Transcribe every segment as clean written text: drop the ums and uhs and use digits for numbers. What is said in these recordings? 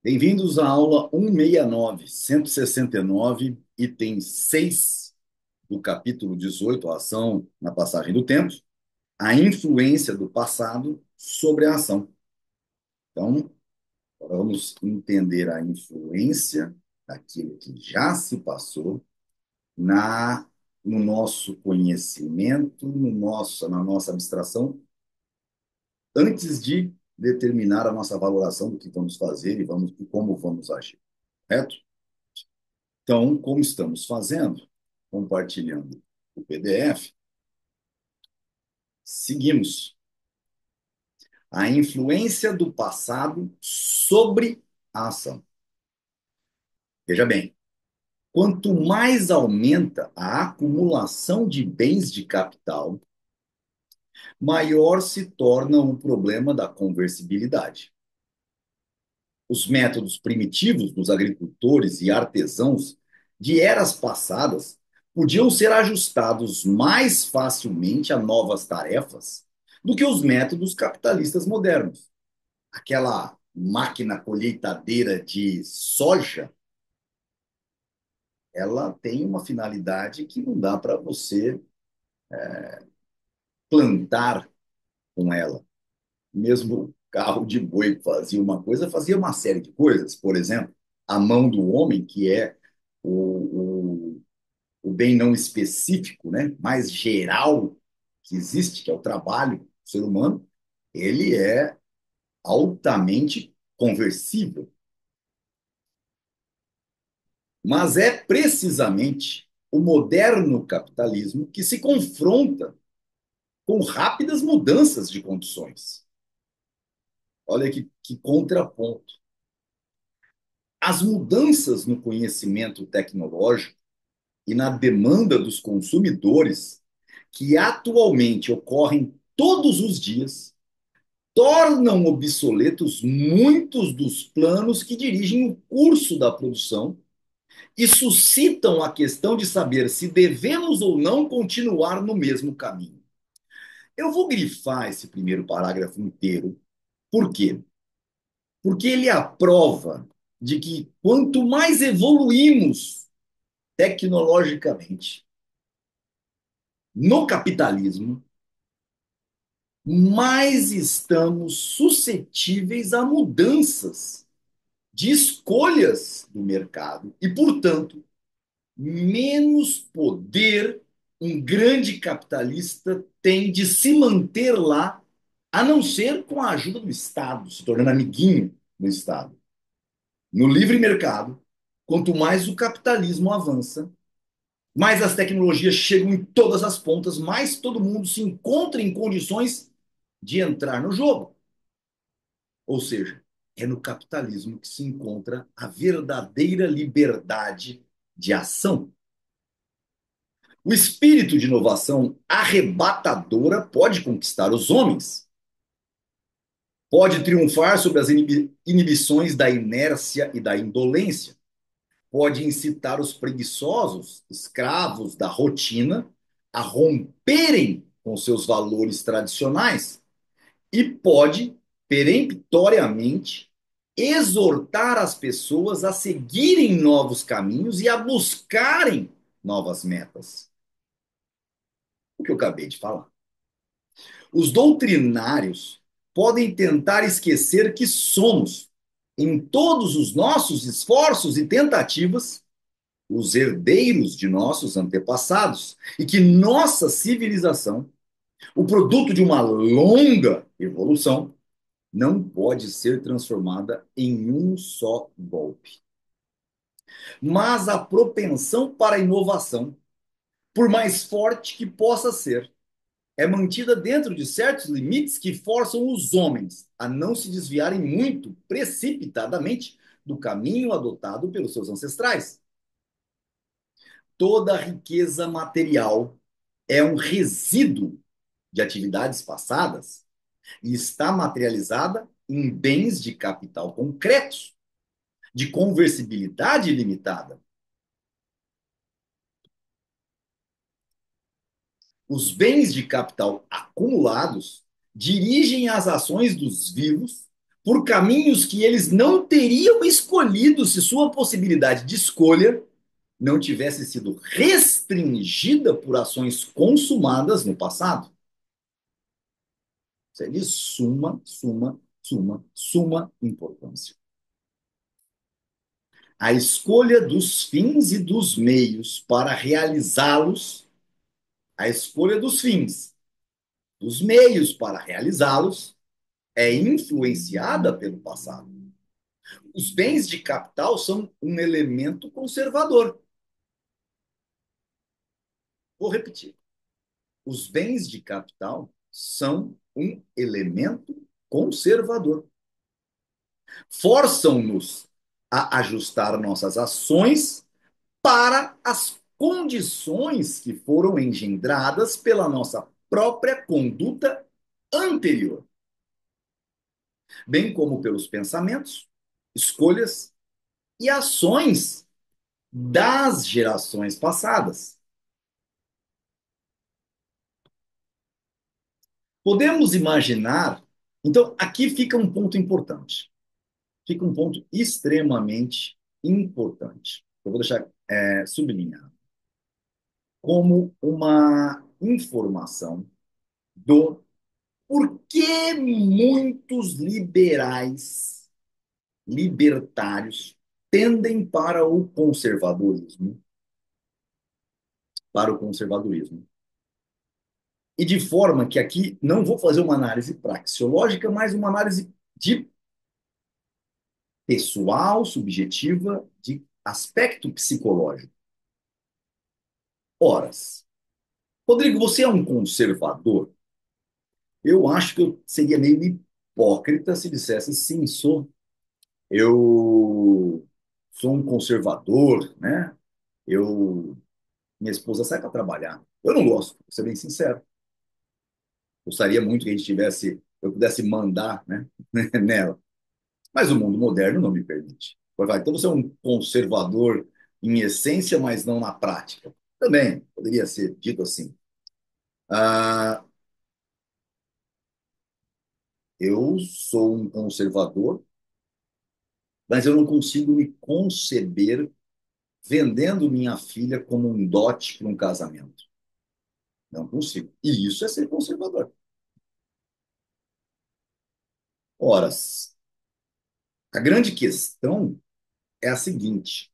Bem-vindos à aula 169, 169, item 6 do capítulo 18, a ação na passagem do tempo, a influência do passado sobre a ação. Então, vamos entender a influência daquilo que já se passou no nosso conhecimento, na nossa abstração, antes de determinar a nossa valoração do que vamos fazer e como vamos agir, correto? Então, como estamos fazendo, compartilhando o PDF, seguimos a influência do passado sobre a ação. Veja bem, quanto mais aumenta a acumulação de bens de capital, maior se torna o problema da conversibilidade. Os métodos primitivos dos agricultores e artesãos de eras passadas podiam ser ajustados mais facilmente a novas tarefas do que os métodos capitalistas modernos. Aquela máquina colheitadeira de soja, ela tem uma finalidade que não dá para você plantar com ela. Mesmo o carro de boi que fazia uma coisa, fazia uma série de coisas. Por exemplo, a mão do homem, que é o bem não específico, né, mais geral que existe, que é o trabalho do ser humano, ele é altamente conversível. Mas é precisamente o moderno capitalismo que se confronta com rápidas mudanças de condições. Olha que contraponto. As mudanças no conhecimento tecnológico e na demanda dos consumidores, que atualmente ocorrem todos os dias, tornam obsoletos muitos dos planos que dirigem o curso da produção e suscitam a questão de saber se devemos ou não continuar no mesmo caminho. Eu vou grifar esse primeiro parágrafo inteiro. Por quê? Porque ele é a prova de que quanto mais evoluímos tecnologicamente no capitalismo, mais estamos suscetíveis a mudanças de escolhas do mercado e, portanto, menos poder um grande capitalista tem de se manter lá, a não ser com a ajuda do Estado, se tornando amiguinho do Estado. No livre mercado, quanto mais o capitalismo avança, mais as tecnologias chegam em todas as pontas, mais todo mundo se encontra em condições de entrar no jogo. Ou seja, é no capitalismo que se encontra a verdadeira liberdade de ação. O espírito de inovação arrebatadora pode conquistar os homens, pode triunfar sobre as inibições da inércia e da indolência, pode incitar os preguiçosos, escravos da rotina, a romperem com seus valores tradicionais e pode, peremptoriamente, exortar as pessoas a seguirem novos caminhos e a buscarem novas metas. O que eu acabei de falar. Os doutrinários podem tentar esquecer que somos, em todos os nossos esforços e tentativas, os herdeiros de nossos antepassados e que nossa civilização, o produto de uma longa evolução, não pode ser transformada em um só golpe. Mas a propensão para a inovação, por mais forte que possa ser, é mantida dentro de certos limites que forçam os homens a não se desviarem muito precipitadamente do caminho adotado pelos seus ancestrais. Toda a riqueza material é um resíduo de atividades passadas e está materializada em bens de capital concretos, de conversibilidade limitada. Os bens de capital acumulados dirigem as ações dos vivos por caminhos que eles não teriam escolhido se sua possibilidade de escolha não tivesse sido restringida por ações consumadas no passado. Isso é de suma importância. A escolha dos fins e dos meios para realizá-los, a escolha dos fins, dos meios para realizá-los, é influenciada pelo passado. Os bens de capital são um elemento conservador. Vou repetir. Os bens de capital são um elemento conservador. Forçam-nos a ajustar nossas ações para as condições que foram engendradas pela nossa própria conduta anterior, bem como pelos pensamentos, escolhas e ações das gerações passadas. Podemos imaginar. Então, aqui fica um ponto importante. Fica um ponto extremamente importante. Eu vou deixar sublinhado como uma informação do porquê muitos libertários, tendem para o conservadorismo. E de forma que aqui não vou fazer uma análise praxeológica, mas uma análise de pessoal, subjetiva, de aspecto psicológico. Horas. Rodrigo, você é um conservador? Eu acho que eu seria meio hipócrita se dissesse sim, sou. Eu sou um conservador, né? Eu, minha esposa sai para trabalhar. Eu não gosto, vou ser bem sincero. Gostaria muito que a gente tivesse, eu pudesse mandar, né, nela. Mas o mundo moderno não me permite. Então você é um conservador em essência, mas não na prática. Também poderia ser dito assim. Ah, eu sou um conservador, mas eu não consigo me conceber vendendo minha filha como um dote para um casamento. Não consigo. E isso é ser conservador. Ora, a grande questão é a seguinte: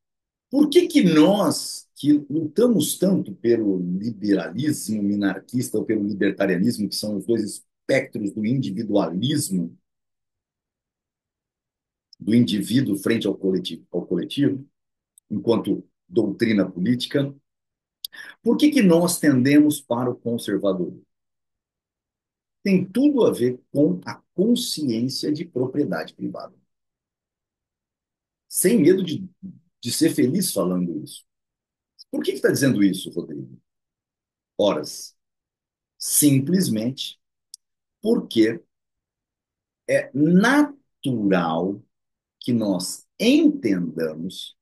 por que que nós que lutamos tanto pelo liberalismo minarquista ou pelo libertarianismo, que são os dois espectros do individualismo, do indivíduo frente ao coletivo enquanto doutrina política, por que que nós tendemos para o conservadorismo? Tem tudo a ver com a consciência de propriedade privada. Sem medo de ser feliz falando isso. Por que está dizendo isso, Rodrigo? Horas, simplesmente porque é natural que nós entendamos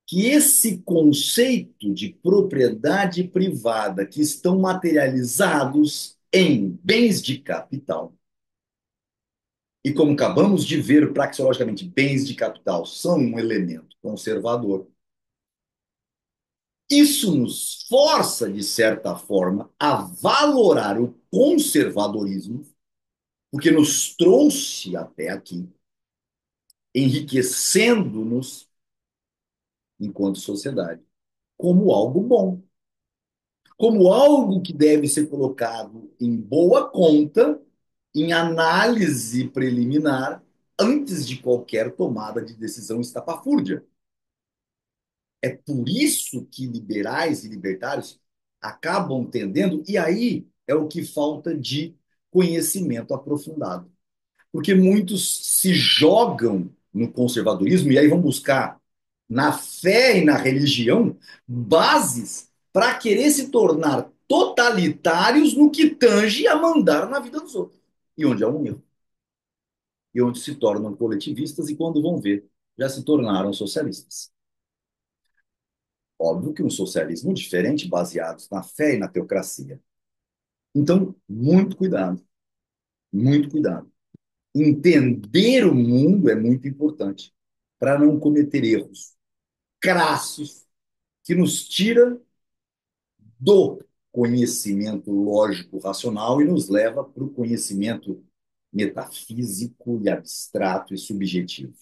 que esse conceito de propriedade privada que estão materializados em bens de capital, e como acabamos de ver praxeologicamente, bens de capital são um elemento conservador, isso nos força, de certa forma, a valorar o conservadorismo, porque nos trouxe até aqui, enriquecendo-nos enquanto sociedade, como algo bom, como algo que deve ser colocado em boa conta, em análise preliminar, antes de qualquer tomada de decisão estapafúrdia. É por isso que liberais e libertários acabam tendendo, e aí é o que falta de conhecimento aprofundado. Porque muitos se jogam no conservadorismo e aí vão buscar na fé e na religião bases para querer se tornar totalitários no que tange a mandar na vida dos outros. E onde há um erro. E onde se tornam coletivistas e quando vão ver, já se tornaram socialistas. Óbvio que um socialismo diferente, baseado na fé e na teocracia. Então, muito cuidado, muito cuidado. Entender o mundo é muito importante para não cometer erros crassos que nos tira do conhecimento lógico racional e nos leva para o conhecimento metafísico e abstrato e subjetivo.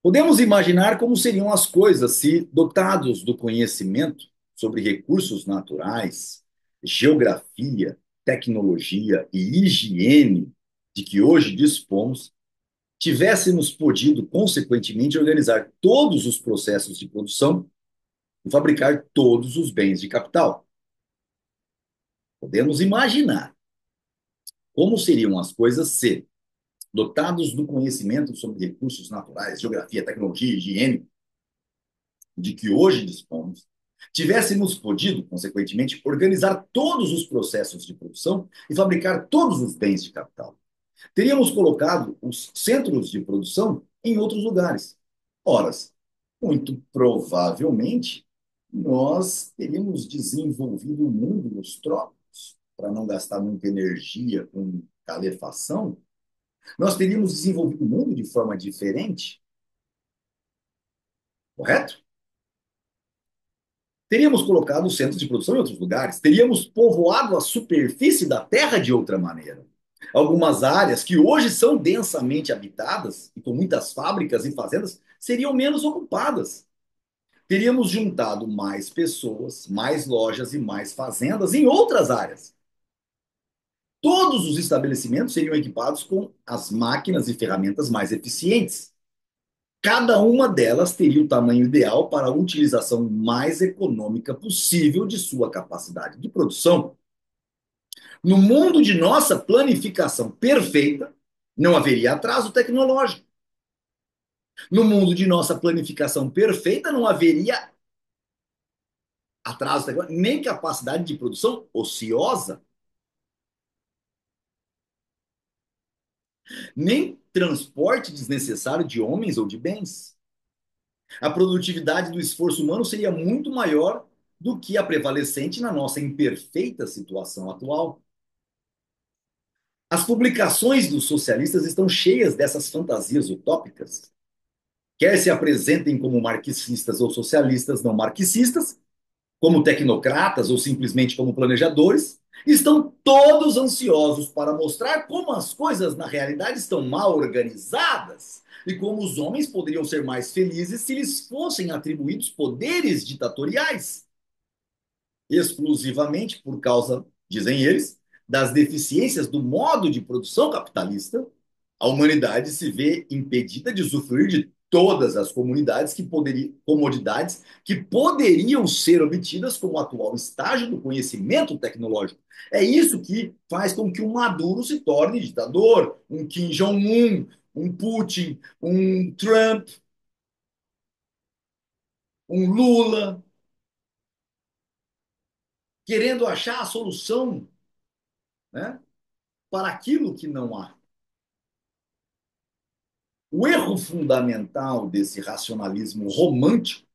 Podemos imaginar como seriam as coisas se, dotados do conhecimento sobre recursos naturais, geografia, tecnologia e higiene de que hoje dispomos, tivéssemos podido, consequentemente, organizar todos os processos de produção e fabricar todos os bens de capital. Podemos imaginar como seriam as coisas se, dotados do conhecimento sobre recursos naturais, geografia, tecnologia e higiene de que hoje dispomos, tivéssemos podido, consequentemente, organizar todos os processos de produção e fabricar todos os bens de capital. Teríamos colocado os centros de produção em outros lugares. Ora, muito provavelmente, nós teríamos desenvolvido o mundo nos trópicos, para não gastar muita energia com calefação. Nós teríamos desenvolvido o mundo de forma diferente, correto? Teríamos colocado os centros de produção em outros lugares, teríamos povoado a superfície da Terra de outra maneira. Algumas áreas que hoje são densamente habitadas e com muitas fábricas e fazendas seriam menos ocupadas. Teríamos juntado mais pessoas, mais lojas e mais fazendas em outras áreas. Todos os estabelecimentos seriam equipados com as máquinas e ferramentas mais eficientes. Cada uma delas teria o tamanho ideal para a utilização mais econômica possível de sua capacidade de produção. No mundo de nossa planificação perfeita, não haveria atraso tecnológico. No mundo de nossa planificação perfeita, não haveria atraso tecnológico, nem capacidade de produção ociosa, nem transporte desnecessário de homens ou de bens. A produtividade do esforço humano seria muito maior do que a prevalecente na nossa imperfeita situação atual. As publicações dos socialistas estão cheias dessas fantasias utópicas. Quer se apresentem como marxistas ou socialistas não marxistas, como tecnocratas ou simplesmente como planejadores, estão todos ansiosos para mostrar como as coisas na realidade estão mal organizadas e como os homens poderiam ser mais felizes se lhes fossem atribuídos poderes ditatoriais exclusivamente por causa, dizem eles, das deficiências do modo de produção capitalista, a humanidade se vê impedida de usufruir de todas as comodidades que poderiam ser obtidas com o atual estágio do conhecimento tecnológico. É isso que faz com que um Maduro se torne ditador, um Kim Jong-un, um Putin, um Trump, um Lula, querendo achar a solução, né, para aquilo que não há. O erro fundamental desse racionalismo romântico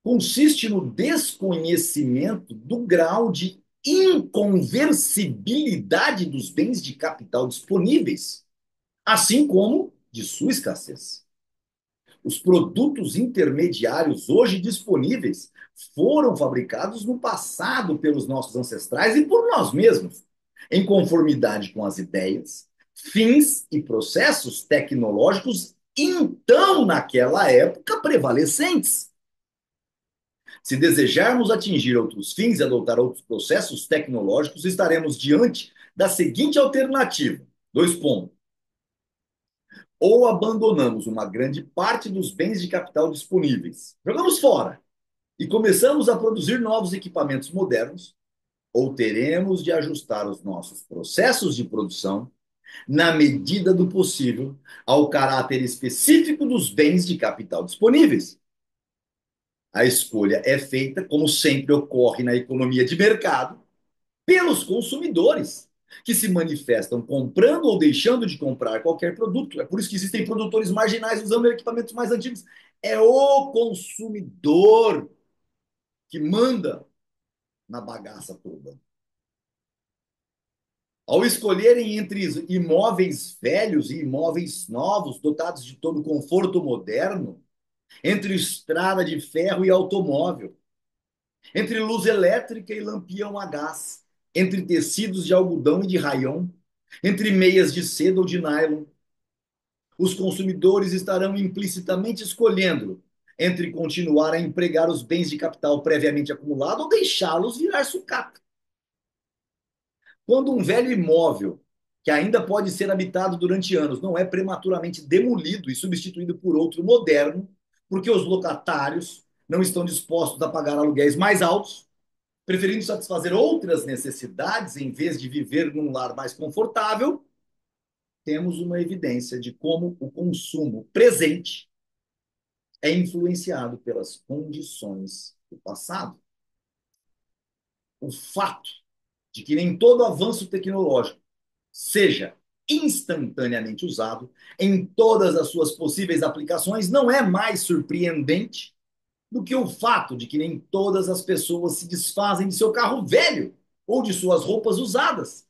consiste no desconhecimento do grau de inconversibilidade dos bens de capital disponíveis, assim como de sua escassez. Os produtos intermediários hoje disponíveis foram fabricados no passado pelos nossos ancestrais e por nós mesmos, em conformidade com as ideias, fins e processos tecnológicos então, naquela época, prevalecentes. Se desejarmos atingir outros fins e adotar outros processos tecnológicos, estaremos diante da seguinte alternativa: dois pontos. Ou abandonamos uma grande parte dos bens de capital disponíveis, jogamos fora e começamos a produzir novos equipamentos modernos, ou teremos de ajustar os nossos processos de produção, na medida do possível, ao caráter específico dos bens de capital disponíveis. A escolha é feita, como sempre ocorre na economia de mercado, pelos consumidores, que se manifestam comprando ou deixando de comprar qualquer produto. É por isso que existem produtores marginais usando equipamentos mais antigos. É o consumidor que manda na bagaça toda. Ao escolherem entre imóveis velhos e imóveis novos, dotados de todo conforto moderno, entre estrada de ferro e automóvel, entre luz elétrica e lampião a gás, entre tecidos de algodão e de rayon, entre meias de seda ou de nylon, os consumidores estarão implicitamente escolhendo entre continuar a empregar os bens de capital previamente acumulado ou deixá-los virar sucata. Quando um velho imóvel, que ainda pode ser habitado durante anos, não é prematuramente demolido e substituído por outro moderno, porque os locatários não estão dispostos a pagar aluguéis mais altos, preferindo satisfazer outras necessidades em vez de viver num lar mais confortável, temos uma evidência de como o consumo presente é influenciado pelas condições do passado. O fato de que nem todo avanço tecnológico seja instantaneamente usado em todas as suas possíveis aplicações não é mais surpreendente do que o fato de que nem todas as pessoas se desfazem de seu carro velho ou de suas roupas usadas,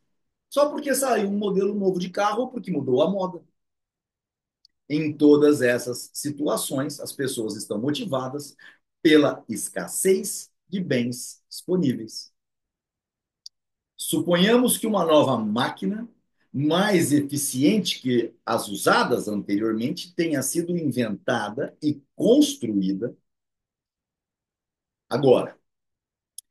só porque saiu um modelo novo de carro ou porque mudou a moda. Em todas essas situações, as pessoas estão motivadas pela escassez de bens disponíveis. Suponhamos que uma nova máquina, mais eficiente que as usadas anteriormente, tenha sido inventada e construída agora.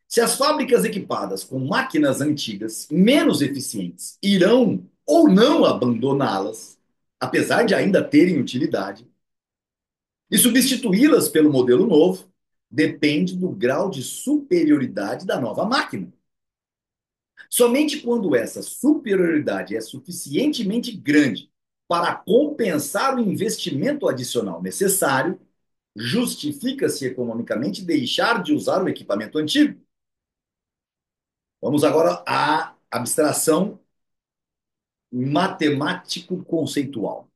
Se as fábricas equipadas com máquinas antigas menos eficientes irão ou não abandoná-las, apesar de ainda terem utilidade, e substituí-las pelo modelo novo, depende do grau de superioridade da nova máquina. Somente quando essa superioridade é suficientemente grande para compensar o investimento adicional necessário, justifica-se economicamente deixar de usar o equipamento antigo. Vamos agora à abstração matemático-conceitual.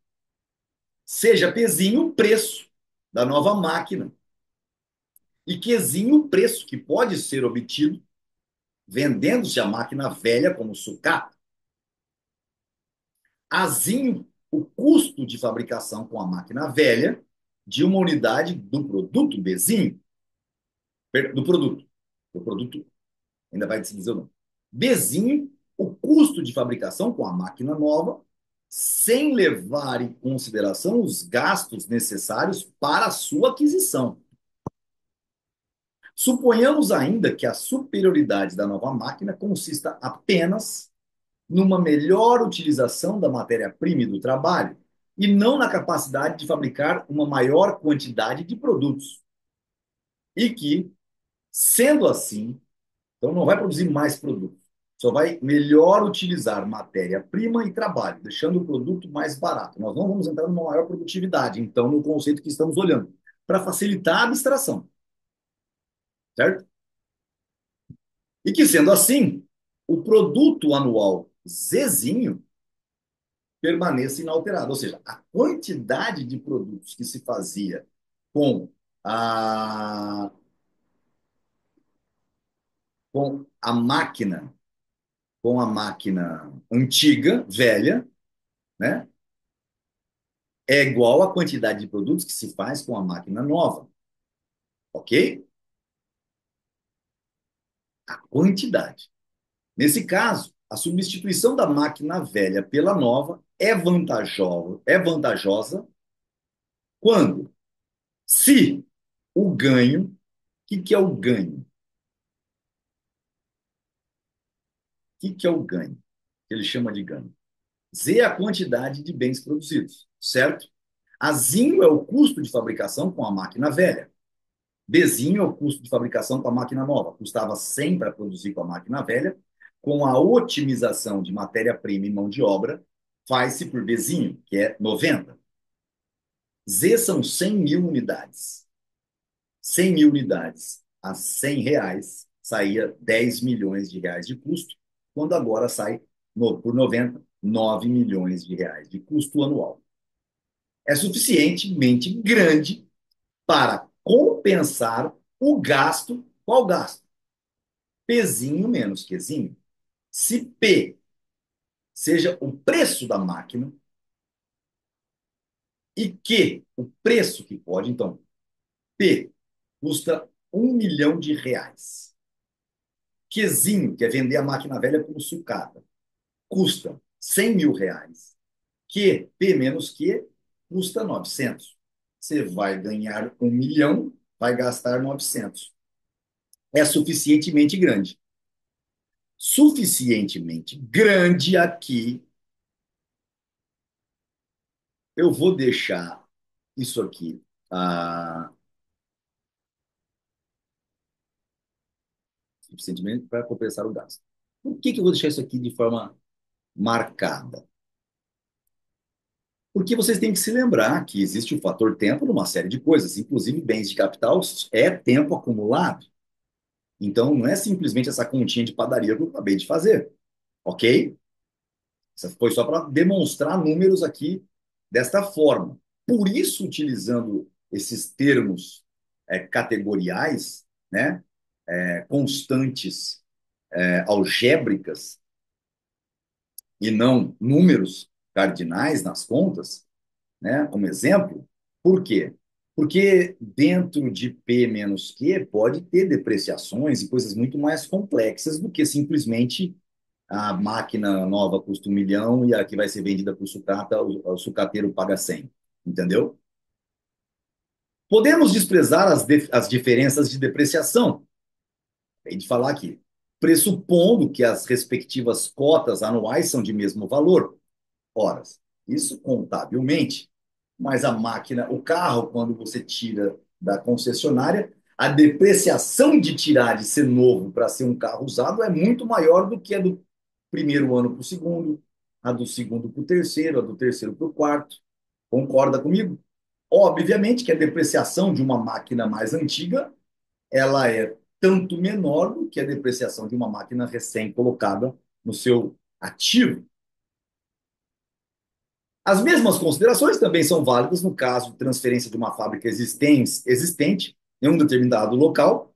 Seja Pzinho o preço da nova máquina e Qzinho o preço que pode ser obtido vendendo-se a máquina velha como sucata. Azinho o custo de fabricação com a máquina velha de uma unidade do produto Bzinho, do produto, ainda vai se dizer o nome. Bzinho, o custo de fabricação com a máquina nova, sem levar em consideração os gastos necessários para a sua aquisição. Suponhamos ainda que a superioridade da nova máquina consista apenas numa melhor utilização da matéria-prima e do trabalho, e não na capacidade de fabricar uma maior quantidade de produtos. E que, sendo assim, então não vai produzir mais produtos, só vai melhor utilizar matéria-prima e trabalho, deixando o produto mais barato. Nós não vamos entrar numa maior produtividade, então, no conceito que estamos olhando, para facilitar a abstração, certo? E que, sendo assim, o produto anual Zzinho permaneça inalterado. Ou seja, a quantidade de produtos que se fazia com a, com a máquina, com a máquina antiga, velha, né, é igual à quantidade de produtos que se faz com a máquina nova. Ok? A quantidade. Nesse caso, a substituição da máquina velha pela nova é vantajosa quando, se o ganho, o que é o ganho? Que é o ganho? Que ele chama de ganho. Z é a quantidade de bens produzidos, certo? Azinho é o custo de fabricação com a máquina velha. Bzinho é o custo de fabricação com a máquina nova. Custava 100 para produzir com a máquina velha. Com a otimização de matéria-prima e mão de obra, faz-se por Bzinho, que é 90. Z são 100 mil unidades. 100 mil unidades a R$ 100 saía 10 milhões de reais de custo, quando agora sai por 90, 9 milhões de reais de custo anual. É suficientemente grande para compensar o gasto. Qual gasto? Pzinho menos Qzinho. Se P seja o preço da máquina e que o preço que pode, então, P custa R$ 1 milhão. Qzinho, que é vender a máquina velha como sucata, custa R$ 100 mil. P menos Q custa 900. Você vai ganhar 1 milhão, vai gastar 900. É suficientemente grande. Suficientemente grande aqui, eu vou deixar isso aqui, suficientemente para compensar o gasto. Por que eu vou deixar isso aqui de forma marcada? Porque vocês têm que se lembrar que existe o fator tempo numa série de coisas, inclusive bens de capital é tempo acumulado. Então, não é simplesmente essa continha de padaria que eu acabei de fazer, ok? Isso foi só para demonstrar números aqui desta forma. Por isso, utilizando esses termos categoriais, né, constantes, algébricas, e não números cardinais nas contas, né, como exemplo. Por quê? Porque dentro de P menos Q pode ter depreciações e coisas muito mais complexas do que simplesmente a máquina nova custa 1 milhão e a que vai ser vendida por sucata, o sucateiro paga 100. Entendeu? Podemos desprezar as diferenças de depreciação. Tem de falar aqui. Pressupondo que as respectivas cotas anuais são de mesmo valor. Horas. Isso contabilmente. Mas a máquina, o carro, quando você tira da concessionária, a depreciação de tirar de ser novo para ser um carro usado é muito maior do que a do primeiro ano para o segundo, a do segundo para o terceiro, a do terceiro para o quarto. Concorda comigo? Obviamente que a depreciação de uma máquina mais antiga ela é tanto menor do que a depreciação de uma máquina recém-colocada no seu ativo. As mesmas considerações também são válidas no caso de transferência de uma fábrica existente em um determinado local,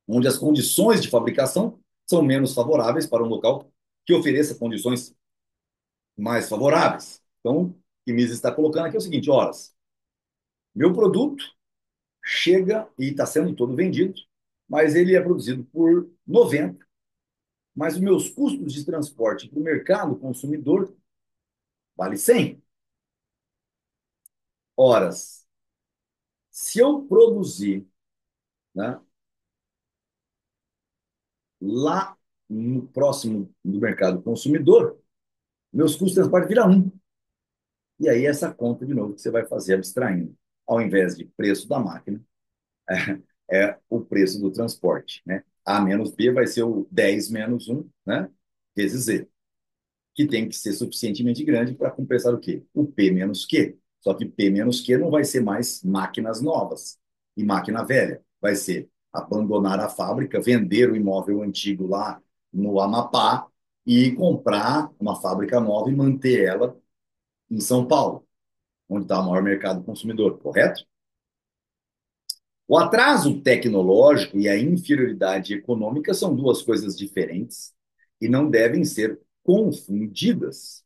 onde as condições de fabricação são menos favoráveis para um local que ofereça condições mais favoráveis. Então, o que Mises está colocando aqui é o seguinte: horas, meu produto chega e está sendo todo vendido, mas ele é produzido por 90, mas os meus custos de transporte para o mercado consumidor vale 100 horas. Se eu produzir, né, lá no próximo do mercado consumidor, meus custos de transporte viram 1. E aí essa conta, de novo, que você vai fazer abstraindo. Ao invés de preço da máquina, é o preço do transporte. Né? A menos B vai ser o 10 menos 1, né? Vezes Z, que tem que ser suficientemente grande para compensar o quê? O P menos Q. Só que P menos Q não vai ser mais máquinas novas e máquina velha. Vai ser abandonar a fábrica, vender o imóvel antigo lá no Amapá e comprar uma fábrica nova e manter ela em São Paulo, onde está o maior mercado consumidor, correto? O atraso tecnológico e a inferioridade econômica são duas coisas diferentes e não devem ser confundidas.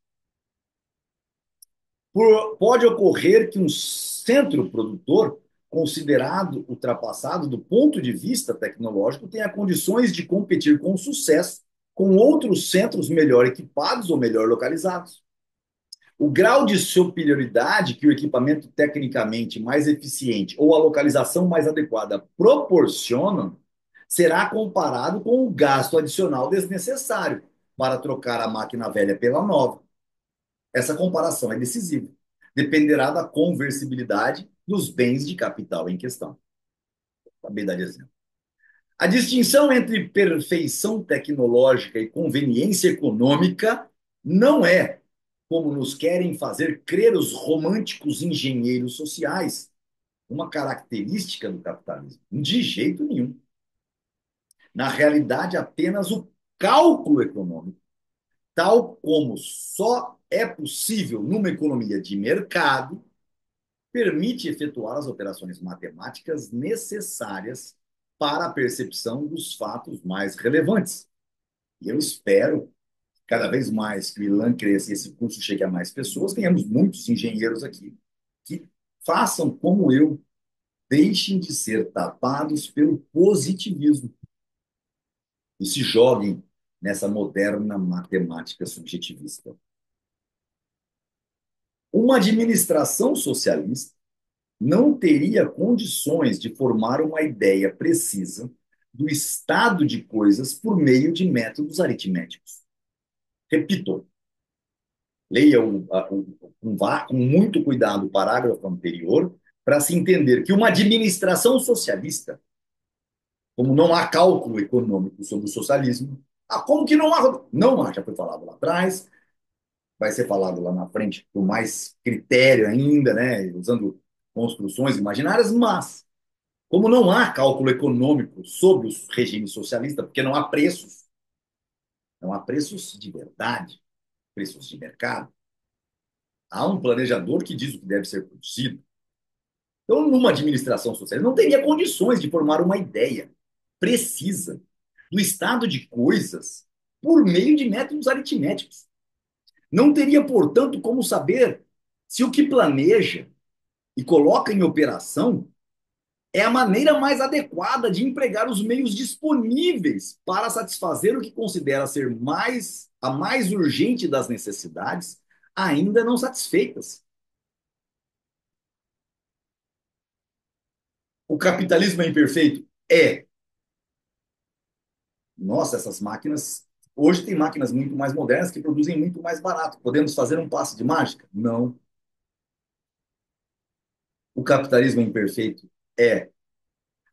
Pode ocorrer que um centro produtor, considerado ultrapassado do ponto de vista tecnológico, tenha condições de competir com sucesso com outros centros melhor equipados ou melhor localizados. O grau de superioridade que o equipamento tecnicamente mais eficiente ou a localização mais adequada proporcionam será comparado com o gasto adicional desnecessário para trocar a máquina velha pela nova. Essa comparação é decisiva. Dependerá da conversibilidade dos bens de capital em questão. Acabei de dar exemplo. A distinção entre perfeição tecnológica e conveniência econômica não é, como nos querem fazer crer os românticos engenheiros sociais, uma característica do capitalismo. De jeito nenhum. Na realidade, apenas o cálculo econômico, tal como só é possível numa economia de mercado, permite efetuar as operações matemáticas necessárias para a percepção dos fatos mais relevantes. E eu espero cada vez mais que o ILAN cresça e esse curso chegue a mais pessoas, tenhamos muitos engenheiros aqui que façam como eu, deixem de ser tapados pelo positivismo e se joguem nessa moderna matemática subjetivista. Uma administração socialista não teria condições de formar uma ideia precisa do estado de coisas por meio de métodos aritméticos. Repito, leia com muito cuidado o parágrafo anterior para se entender que uma administração socialista, como não há cálculo econômico sobre o socialismo, como que não há? Não há, já foi falado lá atrás, vai ser falado lá na frente com mais critério ainda, né, usando construções imaginárias, mas como não há cálculo econômico sobre o regime socialista, porque não há preços de verdade, preços de mercado, há um planejador que diz o que deve ser produzido. Então, numa administração socialista, não teria condições de formar uma ideia precisa do estado de coisas por meio de métodos aritméticos. Não teria, portanto, como saber se o que planeja e coloca em operação é a maneira mais adequada de empregar os meios disponíveis para satisfazer o que considera ser a mais urgente das necessidades ainda não satisfeitas. O capitalismo é imperfeito? É. Nossa, essas máquinas. Hoje tem máquinas muito mais modernas que produzem muito mais barato. Podemos fazer um passe de mágica? Não. O capitalismo é imperfeito? É.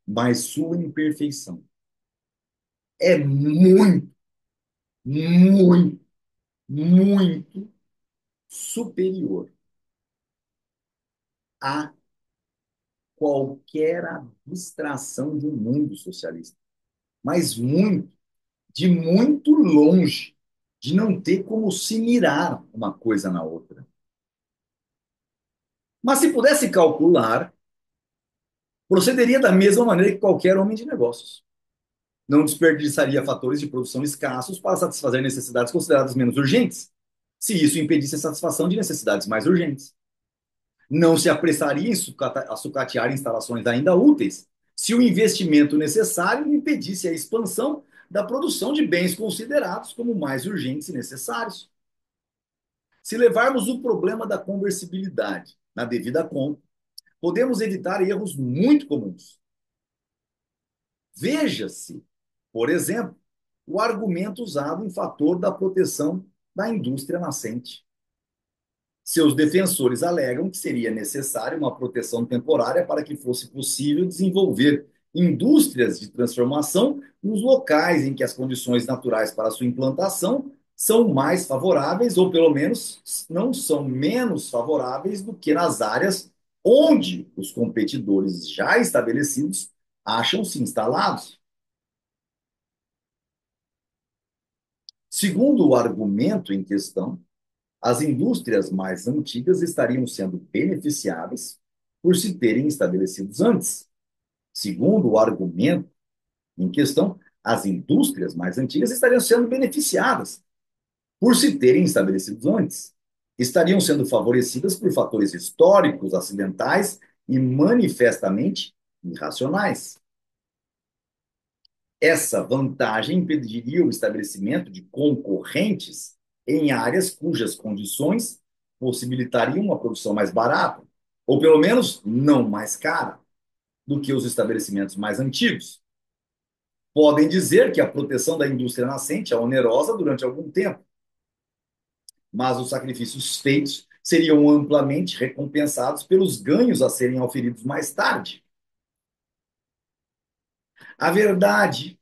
Mas sua imperfeição é muito, muito, muito superior a qualquer abstração do mundo socialista. Mas muito, de muito longe, de não ter como se mirar uma coisa na outra. Mas se pudesse calcular, procederia da mesma maneira que qualquer homem de negócios. Não desperdiçaria fatores de produção escassos para satisfazer necessidades consideradas menos urgentes, se isso impedisse a satisfação de necessidades mais urgentes. Não se apressaria a sucatear instalações ainda úteis, se o investimento necessário impedisse a expansão da produção de bens considerados como mais urgentes e necessários. Se levarmos o problema da conversibilidade na devida conta, podemos evitar erros muito comuns. Veja-se, por exemplo, o argumento usado em favor da proteção da indústria nascente. Seus defensores alegam que seria necessária uma proteção temporária para que fosse possível desenvolver indústrias de transformação nos locais em que as condições naturais para sua implantação são mais favoráveis, ou pelo menos não são menos favoráveis do que nas áreas onde os competidores já estabelecidos acham-se instalados. Segundo o argumento em questão, as indústrias mais antigas estariam sendo beneficiadas por se terem estabelecidos antes. Segundo o argumento em questão, as indústrias mais antigas estariam sendo beneficiadas por se terem estabelecido antes. Estariam sendo favorecidas por fatores históricos, acidentais e manifestamente irracionais. Essa vantagem impediria o estabelecimento de concorrentes em áreas cujas condições possibilitariam uma produção mais barata, ou pelo menos não mais cara, do que os estabelecimentos mais antigos. Podem dizer que a proteção da indústria nascente é onerosa durante algum tempo, mas os sacrifícios feitos seriam amplamente recompensados pelos ganhos a serem auferidos mais tarde. A verdade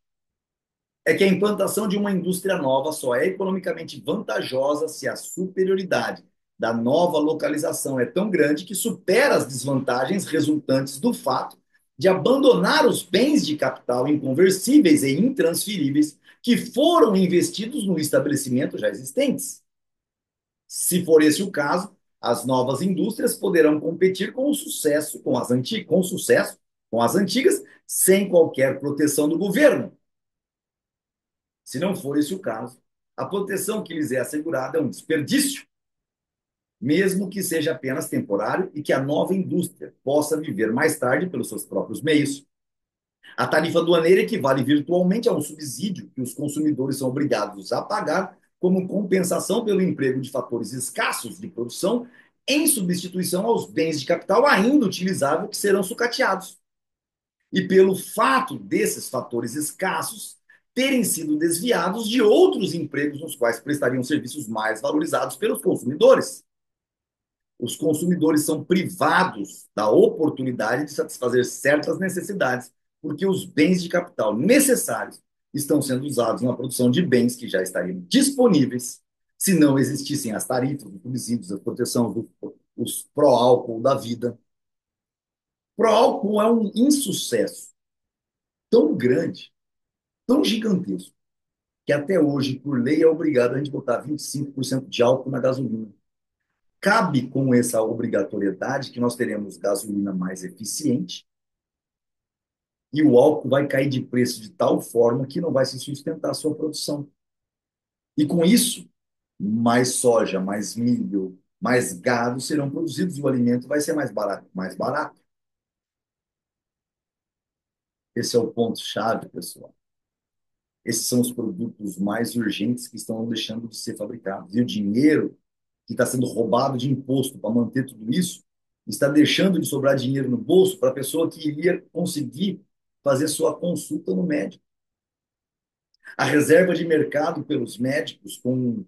é que a implantação de uma indústria nova só é economicamente vantajosa se a superioridade da nova localização é tão grande que supera as desvantagens resultantes do fato de abandonar os bens de capital inconversíveis e intransferíveis que foram investidos no estabelecimento já existentes. Se for esse o caso, as novas indústrias poderão competir com sucesso com as antigas, sem qualquer proteção do governo. Se não for esse o caso, a proteção que lhes é assegurada é um desperdício, mesmo que seja apenas temporário e que a nova indústria possa viver mais tarde pelos seus próprios meios. A tarifa aduaneira equivale virtualmente a um subsídio que os consumidores são obrigados a pagar como compensação pelo emprego de fatores escassos de produção em substituição aos bens de capital ainda utilizáveis que serão sucateados. E pelo fato desses fatores escassos terem sido desviados de outros empregos nos quais prestariam serviços mais valorizados pelos consumidores. Os consumidores são privados da oportunidade de satisfazer certas necessidades, porque os bens de capital necessários estão sendo usados na produção de bens que já estariam disponíveis se não existissem as tarifas, os subsídios, a proteção, os pró-álcool da vida. Pró-álcool é um insucesso tão grande, tão gigantesco, que até hoje, por lei, é obrigado a gente botar 25% de álcool na gasolina. Cabe com essa obrigatoriedade que nós teremos gasolina mais eficiente e o álcool vai cair de preço de tal forma que não vai se sustentar a sua produção. E com isso, mais soja, mais milho, mais gado serão produzidos e o alimento vai ser mais barato, mais barato. Esse é o ponto-chave, pessoal. Esses são os produtos mais urgentes que estão deixando de ser fabricados. E o dinheiro que está sendo roubado de imposto para manter tudo isso, está deixando de sobrar dinheiro no bolso para a pessoa que iria conseguir fazer sua consulta no médico. A reserva de mercado pelos médicos com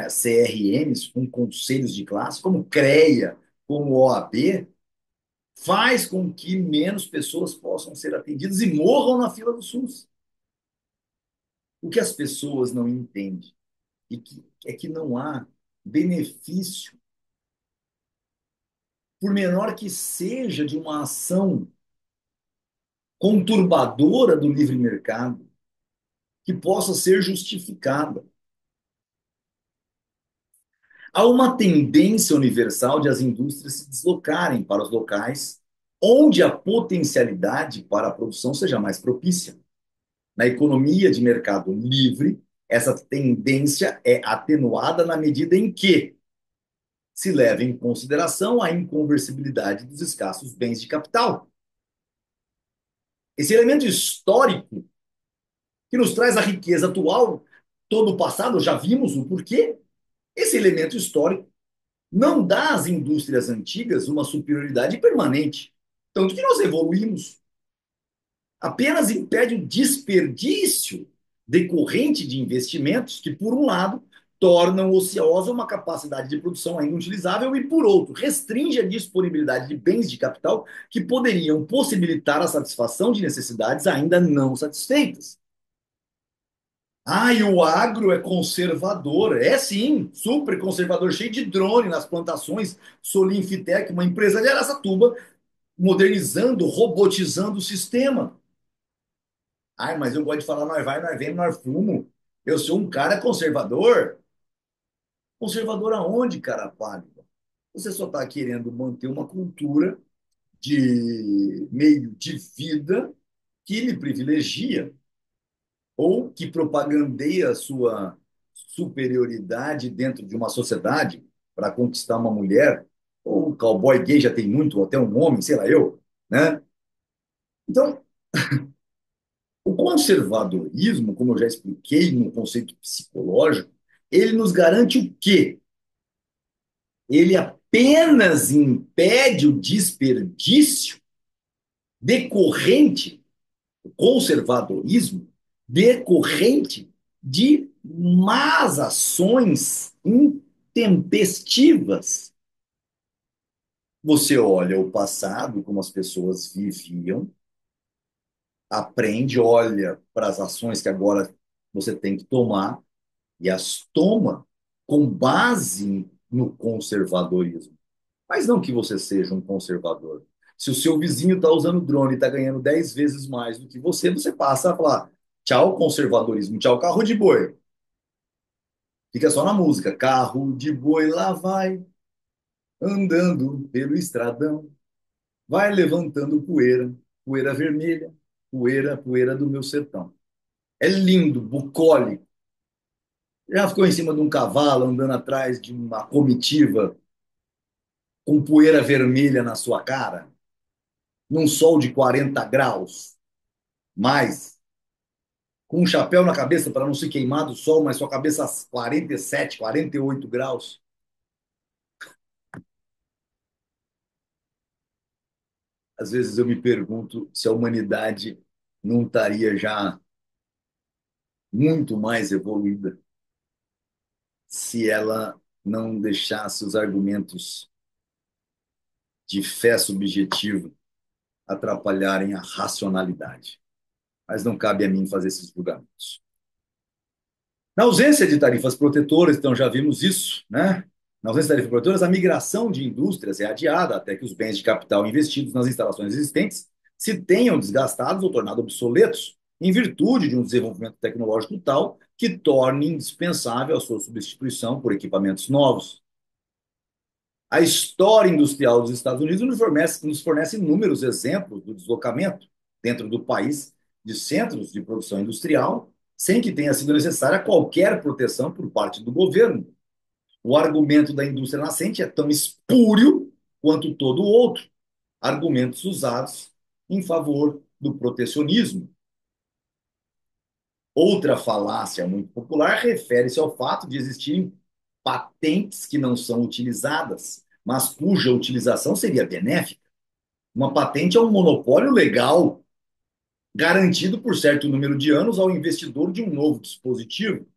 CRMs, com conselhos de classe, como CREA, como OAB, faz com que menos pessoas possam ser atendidas e morram na fila do SUS. O que as pessoas não entendem é que não há benefício, por menor que seja, de uma ação conturbadora do livre mercado que possa ser justificada. Há uma tendência universal de as indústrias se deslocarem para os locais onde a potencialidade para a produção seja mais propícia. Na economia de mercado livre, essa tendência é atenuada na medida em que se leva em consideração a inconversibilidade dos escassos bens de capital. Esse elemento histórico que nos traz a riqueza atual, todo o passado, já vimos o porquê. Esse elemento histórico não dá às indústrias antigas uma superioridade permanente. Tanto que nós evoluímos. Apenas impede o desperdício decorrente de investimentos que, por um lado, tornam ociosa uma capacidade de produção ainda utilizável e, por outro, restringe a disponibilidade de bens de capital que poderiam possibilitar a satisfação de necessidades ainda não satisfeitas. Ah, e o agro é conservador. É sim, super conservador, cheio de drone nas plantações. Solinfitec, uma empresa de Araçatuba, modernizando, robotizando o sistema. Ai, mas eu gosto de falar, nós vai, nós vem, nós fumo. Eu sou um cara conservador. Conservador aonde, cara pálido? Você só está querendo manter uma cultura de meio de vida que lhe privilegia ou que propagandeia a sua superioridade dentro de uma sociedade para conquistar uma mulher, ou o cowboy gay já tem muito, ou até um homem, sei lá eu, né? Então, o conservadorismo, como eu já expliquei no conceito psicológico, ele nos garante o quê? Ele apenas impede o desperdício decorrente, o conservadorismo decorrente de más ações intempestivas. Você olha o passado, como as pessoas viviam, aprende, olha para as ações que agora você tem que tomar e as toma com base no conservadorismo. Mas não que você seja um conservador. Se o seu vizinho está usando drone e está ganhando 10 vezes mais do que você passa a falar tchau conservadorismo, tchau carro de boi. Fica só na música. Carro de boi lá vai, andando pelo estradão, vai levantando poeira, poeira vermelha, poeira, poeira do meu sertão. É lindo, bucólico. Já ficou em cima de um cavalo, andando atrás de uma comitiva com poeira vermelha na sua cara, num sol de 40 graus, mais, com um chapéu na cabeça para não se queimar do sol, mas sua cabeça a 47, 48 graus. Às vezes eu me pergunto se a humanidade não estaria já muito mais evoluída se ela não deixasse os argumentos de fé subjetiva atrapalharem a racionalidade. Mas não cabe a mim fazer esses julgamentos. Na ausência de tarifas protetoras, então já vimos isso, né? Na ausência de tarifas protetoras, a migração de indústrias é adiada até que os bens de capital investidos nas instalações existentes se tenham desgastados ou tornado obsoletos, em virtude de um desenvolvimento tecnológico tal que torne indispensável a sua substituição por equipamentos novos. A história industrial dos Estados Unidos nos fornece inúmeros exemplos do deslocamento dentro do país de centros de produção industrial, sem que tenha sido necessária qualquer proteção por parte do governo. O argumento da indústria nascente é tão espúrio quanto todo outro, argumentos usados em favor do protecionismo. Outra falácia muito popular refere-se ao fato de existirem patentes que não são utilizadas, mas cuja utilização seria benéfica. Uma patente é um monopólio legal garantido por certo número de anos ao investidor de um novo dispositivo.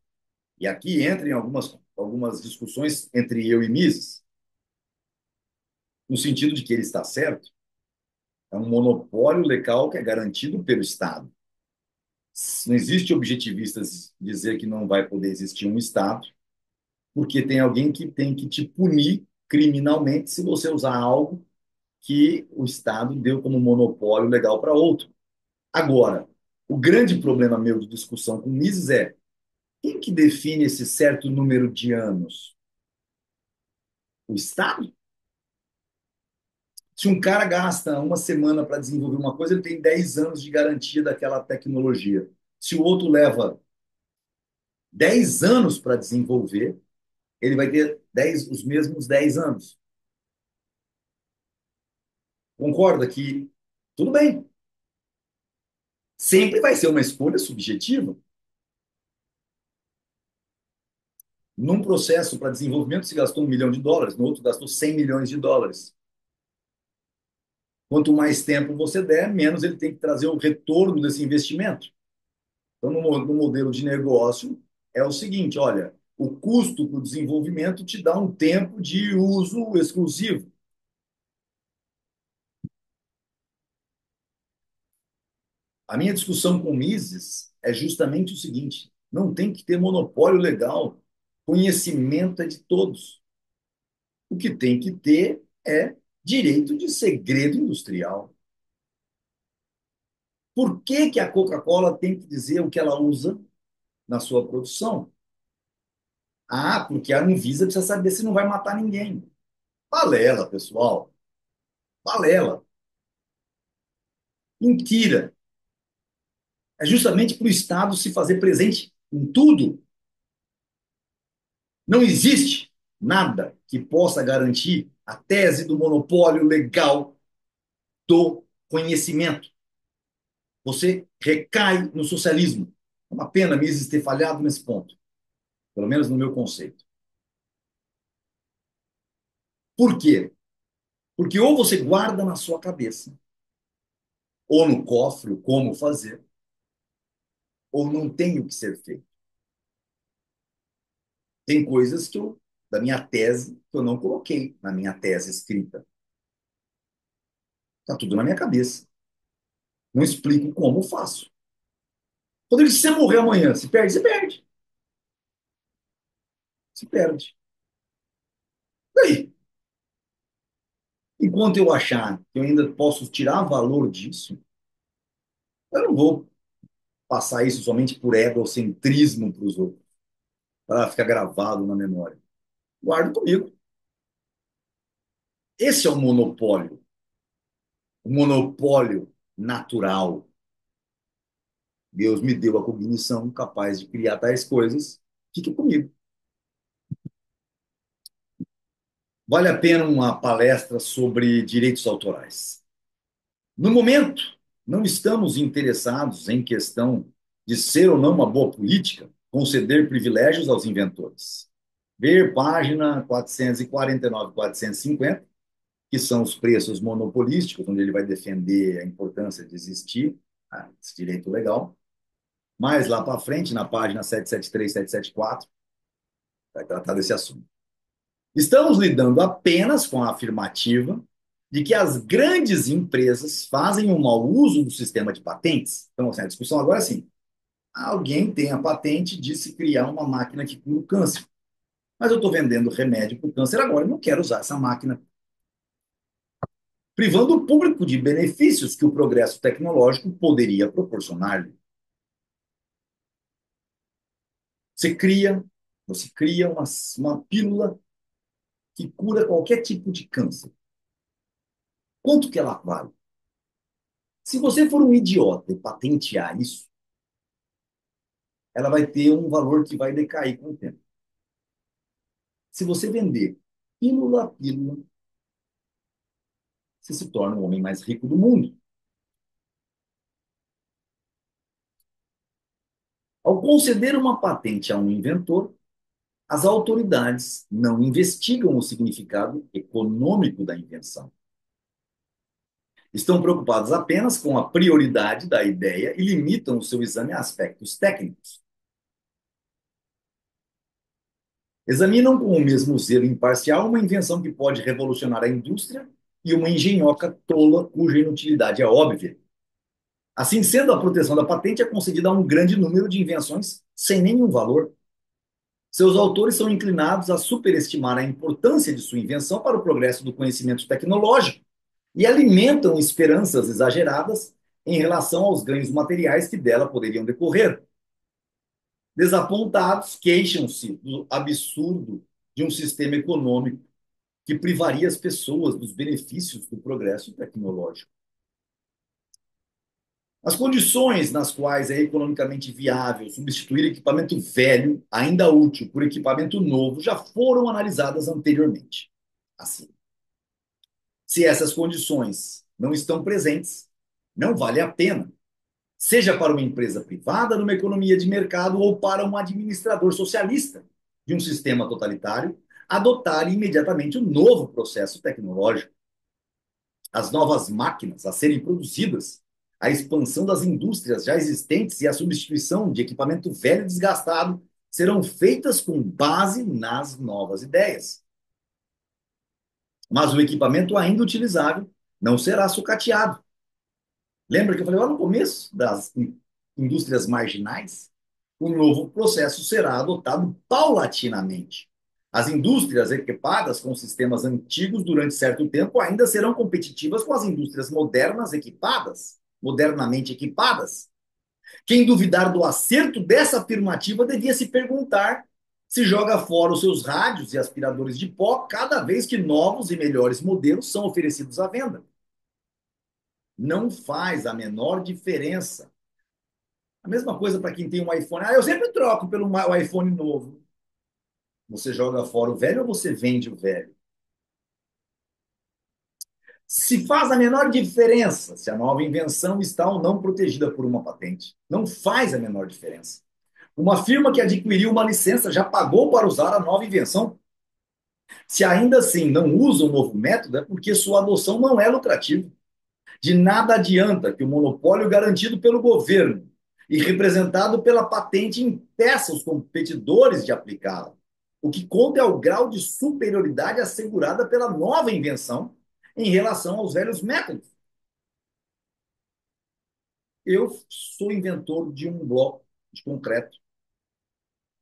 E aqui entra em algumas discussões entre eu e Mises, no sentido de que ele está certo. É um monopólio legal que é garantido pelo Estado. Não existe objetivistas dizer que não vai poder existir um Estado, porque tem alguém que tem que te punir criminalmente se você usar algo que o Estado deu como monopólio legal para outro. Agora, o grande problema meu de discussão com Mises é quem que define esse certo número de anos? O Estado? Se um cara gasta uma semana para desenvolver uma coisa, ele tem 10 anos de garantia daquela tecnologia. Se o outro leva 10 anos para desenvolver, ele vai ter os mesmos 10 anos. Concorda que tudo bem, sempre vai ser uma escolha subjetiva. Num processo para desenvolvimento se gastou US$ 1 milhão, no outro gastou 100 milhões de dólares. Quanto mais tempo você der, menos ele tem que trazer o retorno desse investimento. Então, no modelo de negócio, é o seguinte: olha, o custo para o desenvolvimento te dá um tempo de uso exclusivo. A minha discussão com o Mises é justamente o seguinte: não tem que ter monopólio legal. Conhecimento é de todos. O que tem que ter é direito de segredo industrial. Por que que a Coca-Cola tem que dizer o que ela usa na sua produção? Ah, porque a Anvisa precisa saber se não vai matar ninguém. Balela, pessoal. Balela. Mentira. É justamente para o Estado se fazer presente em tudo. Não existe nada que possa garantir a tese do monopólio legal do conhecimento. Você recai no socialismo. É uma pena Mises ter falhado nesse ponto, pelo menos no meu conceito. Por quê? Porque ou você guarda na sua cabeça, ou no cofre, como fazer, ou não tem o que ser feito. Tem coisas da minha tese que eu não coloquei na minha tese escrita. Está tudo na minha cabeça. Não explico como faço. Rodrigo, se você morrer amanhã, se perde, você perde. Se perde. E aí, enquanto eu achar que eu ainda posso tirar valor disso, eu não vou passar isso somente por egocentrismo para os outros, para ficar gravado na memória. Guardo comigo. Esse é o monopólio natural. Deus me deu a cognição capaz de criar tais coisas Fique comigo. Vale a pena uma palestra sobre direitos autorais. No momento, não estamos interessados em questão de ser ou não uma boa política conceder privilégios aos inventores. Ver página 449 e 450, que são os preços monopolísticos, onde ele vai defender a importância de existir esse direito legal. Mais lá para frente, na página 773 e 774, vai tratar desse assunto. Estamos lidando apenas com a afirmativa de que as grandes empresas fazem um mau uso do sistema de patentes. Então, assim, a discussão agora é assim: alguém tem a patente de se criar uma máquina que cura o câncer, mas eu estou vendendo remédio para o câncer agora e não quero usar essa máquina, privando o público de benefícios que o progresso tecnológico poderia proporcionar-lhe. Você cria, você cria uma pílula que cura qualquer tipo de câncer. Quanto que ela vale? Se você for um idiota e patentear isso, ela vai ter um valor que vai decair com o tempo. Se você vender pílula a pílula, você se torna o homem mais rico do mundo. Ao conceder uma patente a um inventor, as autoridades não investigam o significado econômico da invenção. Estão preocupados apenas com a prioridade da ideia e limitam o seu exame a aspectos técnicos. Examinam com o mesmo zelo imparcial uma invenção que pode revolucionar a indústria e uma engenhoca tola cuja inutilidade é óbvia. Assim sendo, a proteção da patente é concedida a um grande número de invenções sem nenhum valor. Seus autores são inclinados a superestimar a importância de sua invenção para o progresso do conhecimento tecnológico e alimentam esperanças exageradas em relação aos ganhos materiais que dela poderiam decorrer. Desapontados, queixam-se do absurdo de um sistema econômico que privaria as pessoas dos benefícios do progresso tecnológico. As condições nas quais é economicamente viável substituir equipamento velho, ainda útil, por equipamento novo já foram analisadas anteriormente. Assim, se essas condições não estão presentes, não vale a pena, seja para uma empresa privada numa economia de mercado ou para um administrador socialista de um sistema totalitário, adotar imediatamente um novo processo tecnológico. As novas máquinas a serem produzidas, a expansão das indústrias já existentes e a substituição de equipamento velho e desgastado serão feitas com base nas novas ideias. Mas o equipamento ainda utilizável não será sucateado. Lembra que eu falei lá no começo das indústrias marginais? O novo processo será adotado paulatinamente. As indústrias equipadas com sistemas antigos durante certo tempo ainda serão competitivas com as indústrias modernas equipadas, modernamente equipadas. Quem duvidar do acerto dessa afirmativa devia se perguntar se joga fora os seus rádios e aspiradores de pó cada vez que novos e melhores modelos são oferecidos à venda. Não faz a menor diferença. A mesma coisa para quem tem um iPhone. Eu sempre troco pelo iPhone novo. Você joga fora o velho ou você vende o velho? Se faz a menor diferença se a nova invenção está ou não protegida por uma patente. Não faz a menor diferença. Uma firma que adquiriu uma licença já pagou para usar a nova invenção. Se ainda assim não usa o novo método, é porque sua adoção não é lucrativa. De nada adianta que o monopólio garantido pelo governo e representado pela patente impeça os competidores de aplicá-la. O que conta é o grau de superioridade assegurada pela nova invenção em relação aos velhos métodos. Eu sou inventor de um bloco de concreto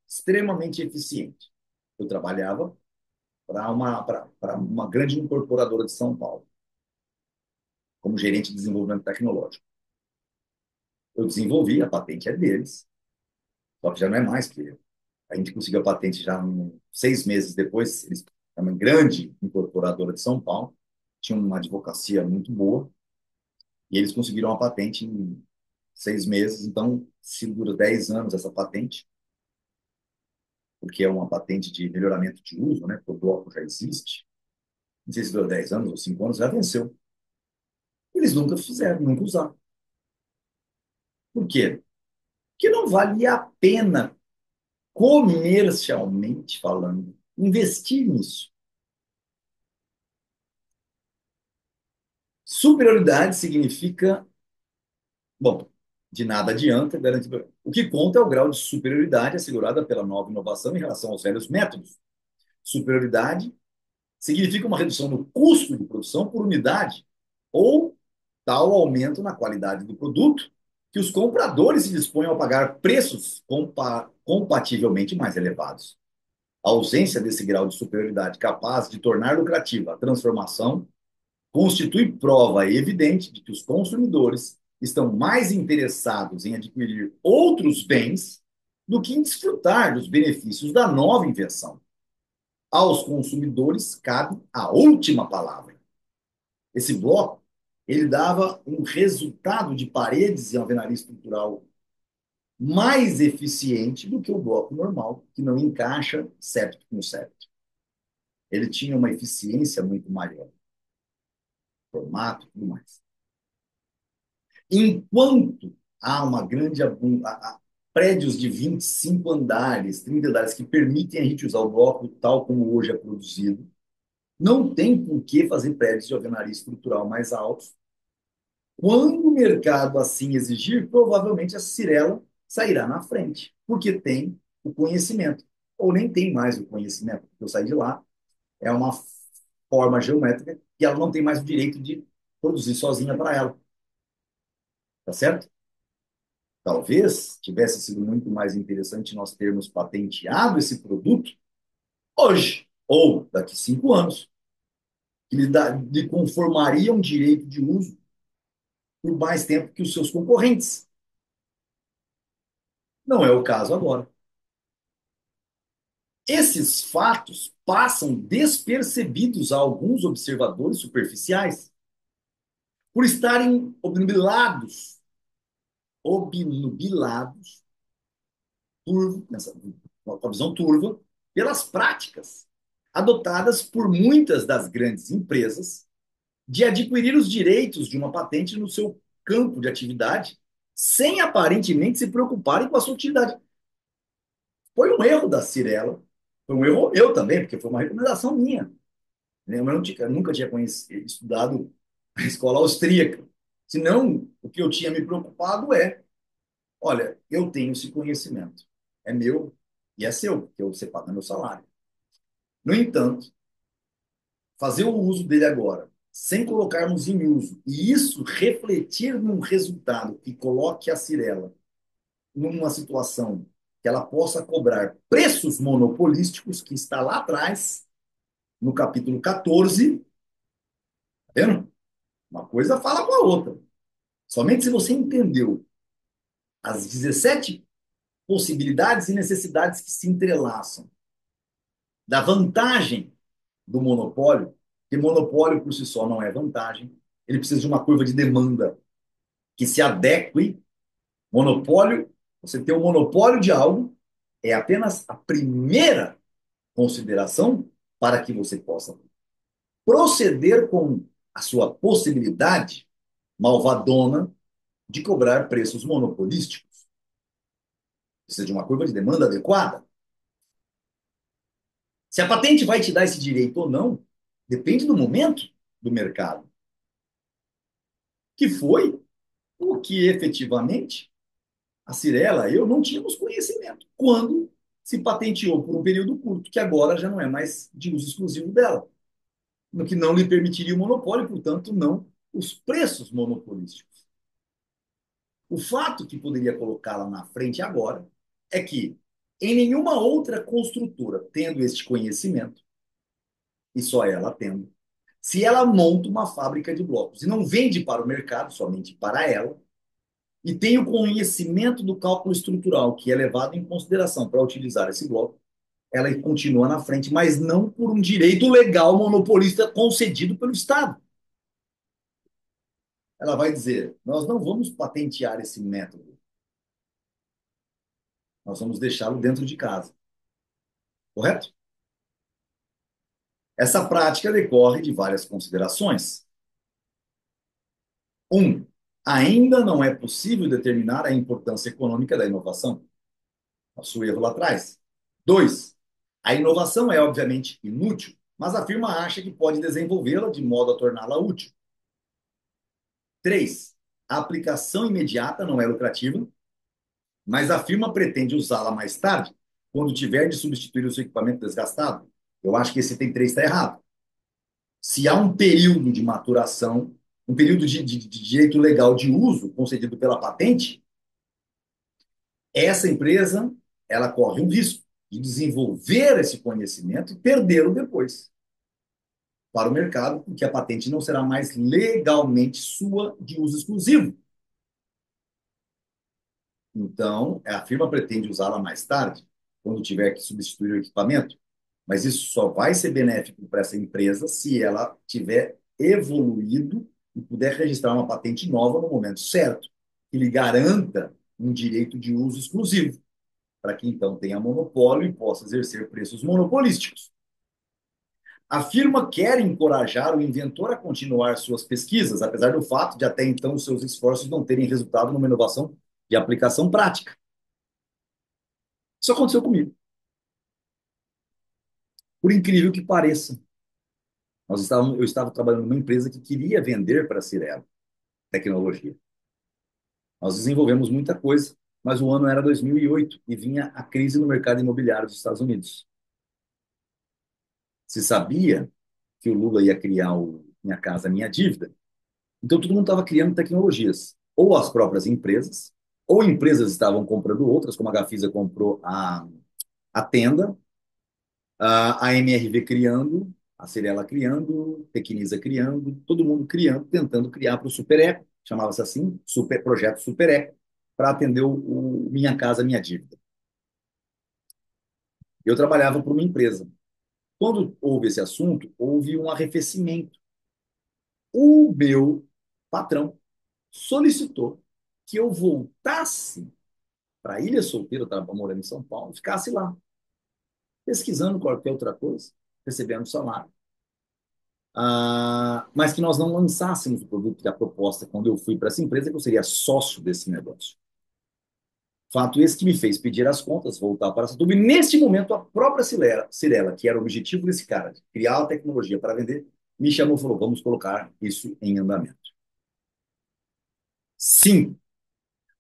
extremamente eficiente. Eu trabalhava para uma grande incorporadora de São Paulo, como gerente de desenvolvimento tecnológico. Eu desenvolvi, a patente é deles, só que já não é mais que eu. A gente conseguiu a patente já 6 meses depois. Eles é uma grande incorporadora de São Paulo, tinha uma advocacia muito boa, e eles conseguiram a patente em 6 meses. Então, se dura 10 anos essa patente, porque é uma patente de melhoramento de uso, né? Porque o bloco já existe. Não sei se deu 10 anos ou 5 anos, já venceu. Eles nunca fizeram, nunca usaram. Por quê? Porque não valia a pena, comercialmente falando, investir nisso. Superioridade significa, bom, de nada adianta garantir. O que conta é o grau de superioridade assegurada pela nova inovação em relação aos velhos métodos. Superioridade significa uma redução no custo de produção por unidade ou tal aumento na qualidade do produto que os compradores se dispõem a pagar preços compativelmente mais elevados. A ausência desse grau de superioridade capaz de tornar lucrativa a transformação constitui prova evidente de que os consumidores estão mais interessados em adquirir outros bens do que em desfrutar dos benefícios da nova invenção. Aos consumidores cabe a última palavra. Esse bloco ele dava um resultado de paredes e alvenaria estrutural mais eficiente do que o bloco normal, que não encaixa septo com septo. Ele tinha uma eficiência muito maior, formato e tudo mais. Enquanto há uma grande prédios de 25 andares, 30 andares que permitem a gente usar o bloco tal como hoje é produzido, não tem por que fazer prédios de alvenaria estrutural mais altos. Quando o mercado assim exigir, provavelmente a Cirela sairá na frente, porque tem o conhecimento. Ou nem tem mais o conhecimento, porque eu saí de lá, é uma forma geométrica que ela não tem mais o direito de produzir sozinha para ela. Tá certo? Talvez tivesse sido muito mais interessante nós termos patenteado esse produto hoje, ou daqui 5 anos, que lhe conformaria um direito de uso por mais tempo que os seus concorrentes. Não é o caso agora. Esses fatos passam despercebidos a alguns observadores superficiais por estarem obnubilados com a visão turva pelas práticas adotadas por muitas das grandes empresas de adquirir os direitos de uma patente no seu campo de atividade sem aparentemente se preocuparem com a sua utilidade. Foi um erro da Cirela, foi um erro meu também, porque foi uma recomendação minha. Eu nunca tinha estudado a escola austríaca. Senão, o que eu tinha me preocupado é, olha, eu tenho esse conhecimento, é meu e é seu, porque eu separo meu salário. No entanto, fazer o uso dele agora, sem colocarmos em uso, e isso refletir num resultado que coloque a Cirela numa situação que ela possa cobrar preços monopolísticos, que está lá atrás, no capítulo 14, tá vendo? Uma coisa fala com a outra. Somente se você entendeu as 17 possibilidades e necessidades que se entrelaçam da vantagem do monopólio, que monopólio por si só não é vantagem, ele precisa de uma curva de demanda que se adeque. Monopólio, você ter um monopólio de algo é apenas a primeira consideração para que você possa proceder com a sua possibilidade malvadona de cobrar preços monopolísticos. Precisa de uma curva de demanda adequada. Se a patente vai te dar esse direito ou não, depende do momento do mercado, que foi o que efetivamente a Cirela, eu não tínhamos conhecimento quando se patenteou por um período curto, que agora já não é mais de uso exclusivo dela, no que não lhe permitiria o monopólio, portanto, não os preços monopolísticos. O fato que poderia colocá-la na frente agora é que, em nenhuma outra construtora tendo este conhecimento, e só ela tendo, se ela monta uma fábrica de blocos e não vende para o mercado, somente para ela, e tem o conhecimento do cálculo estrutural, que é levado em consideração para utilizar esse bloco, ela continua na frente, mas não por um direito legal monopolista concedido pelo Estado. Ela vai dizer: nós não vamos patentear esse método, nós vamos deixá-lo dentro de casa. correto? Essa prática decorre de várias considerações. Um, ainda não é possível determinar a importância econômica da inovação. Nosso erro lá atrás. Dois, a inovação é obviamente inútil, mas a firma acha que pode desenvolvê-la de modo a torná-la útil. Três, a aplicação imediata não é lucrativa, mas a firma pretende usá-la mais tarde, quando tiver de substituir o seu equipamento desgastado. Eu acho que esse tem três está errado. Se há um período de maturação, um período de direito legal de uso concedido pela patente, essa empresa ela corre um risco de desenvolver esse conhecimento e perdê-lo depois para o mercado, porque a patente não será mais legalmente sua de uso exclusivo. Então, a firma pretende usá-la mais tarde, quando tiver que substituir o equipamento, mas isso só vai ser benéfico para essa empresa se ela tiver evoluído e puder registrar uma patente nova no momento certo, que lhe garanta um direito de uso exclusivo, para que então tenha monopólio e possa exercer preços monopolísticos. A firma quer encorajar o inventor a continuar suas pesquisas, apesar do fato de até então seus esforços não terem resultado numa inovação de aplicação prática. Isso aconteceu comigo. Por incrível que pareça, eu estava trabalhando numa empresa que queria vender para a Cirela tecnologia. Nós desenvolvemos muita coisa, mas o ano era 2008 e vinha a crise no mercado imobiliário dos Estados Unidos. Se sabia que o Lula ia criar o Minha Casa Minha Dívida, então todo mundo estava criando tecnologias, ou as próprias empresas, ou empresas estavam comprando outras, como a Gafisa comprou a Tenda, a MRV criando, a Cirela criando, Tecnisa criando, todo mundo criando, tentando criar para o Super Eco, chamava-se assim, Projeto Super Eco, para atender o Minha Casa Minha Dívida. Eu trabalhava para uma empresa. Quando houve esse assunto, houve um arrefecimento. O meu patrão solicitou que eu voltasse para a Ilha Solteira, eu estava morando em São Paulo, ficasse lá, pesquisando qualquer outra coisa, recebendo salário. Mas que nós não lançássemos o produto e a proposta quando eu fui para essa empresa, que eu seria sócio desse negócio. Fato esse que me fez pedir as contas, voltar para essa turma, e neste momento a própria Cirela, que era o objetivo desse cara, de criar a tecnologia para vender, me chamou e falou: vamos colocar isso em andamento. Sim,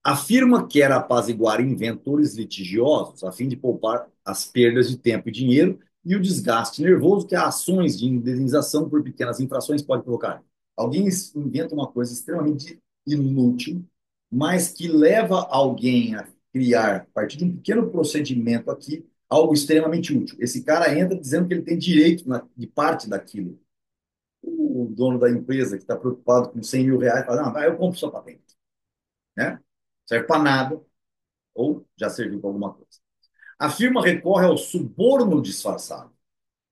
a firma quer apaziguar inventores litigiosos a fim de poupar as perdas de tempo e dinheiro e o desgaste nervoso que ações de indenização por pequenas infrações podem provocar. Alguém inventa uma coisa extremamente inútil, mas que leva alguém a criar, a partir de um pequeno procedimento aqui, algo extremamente útil. Esse cara entra dizendo que ele tem direito de parte daquilo. O dono da empresa que está preocupado com 100 mil reais fala: não, eu compro sua patente. Né? Serve para nada, ou já serviu para alguma coisa. A firma recorre ao suborno disfarçado,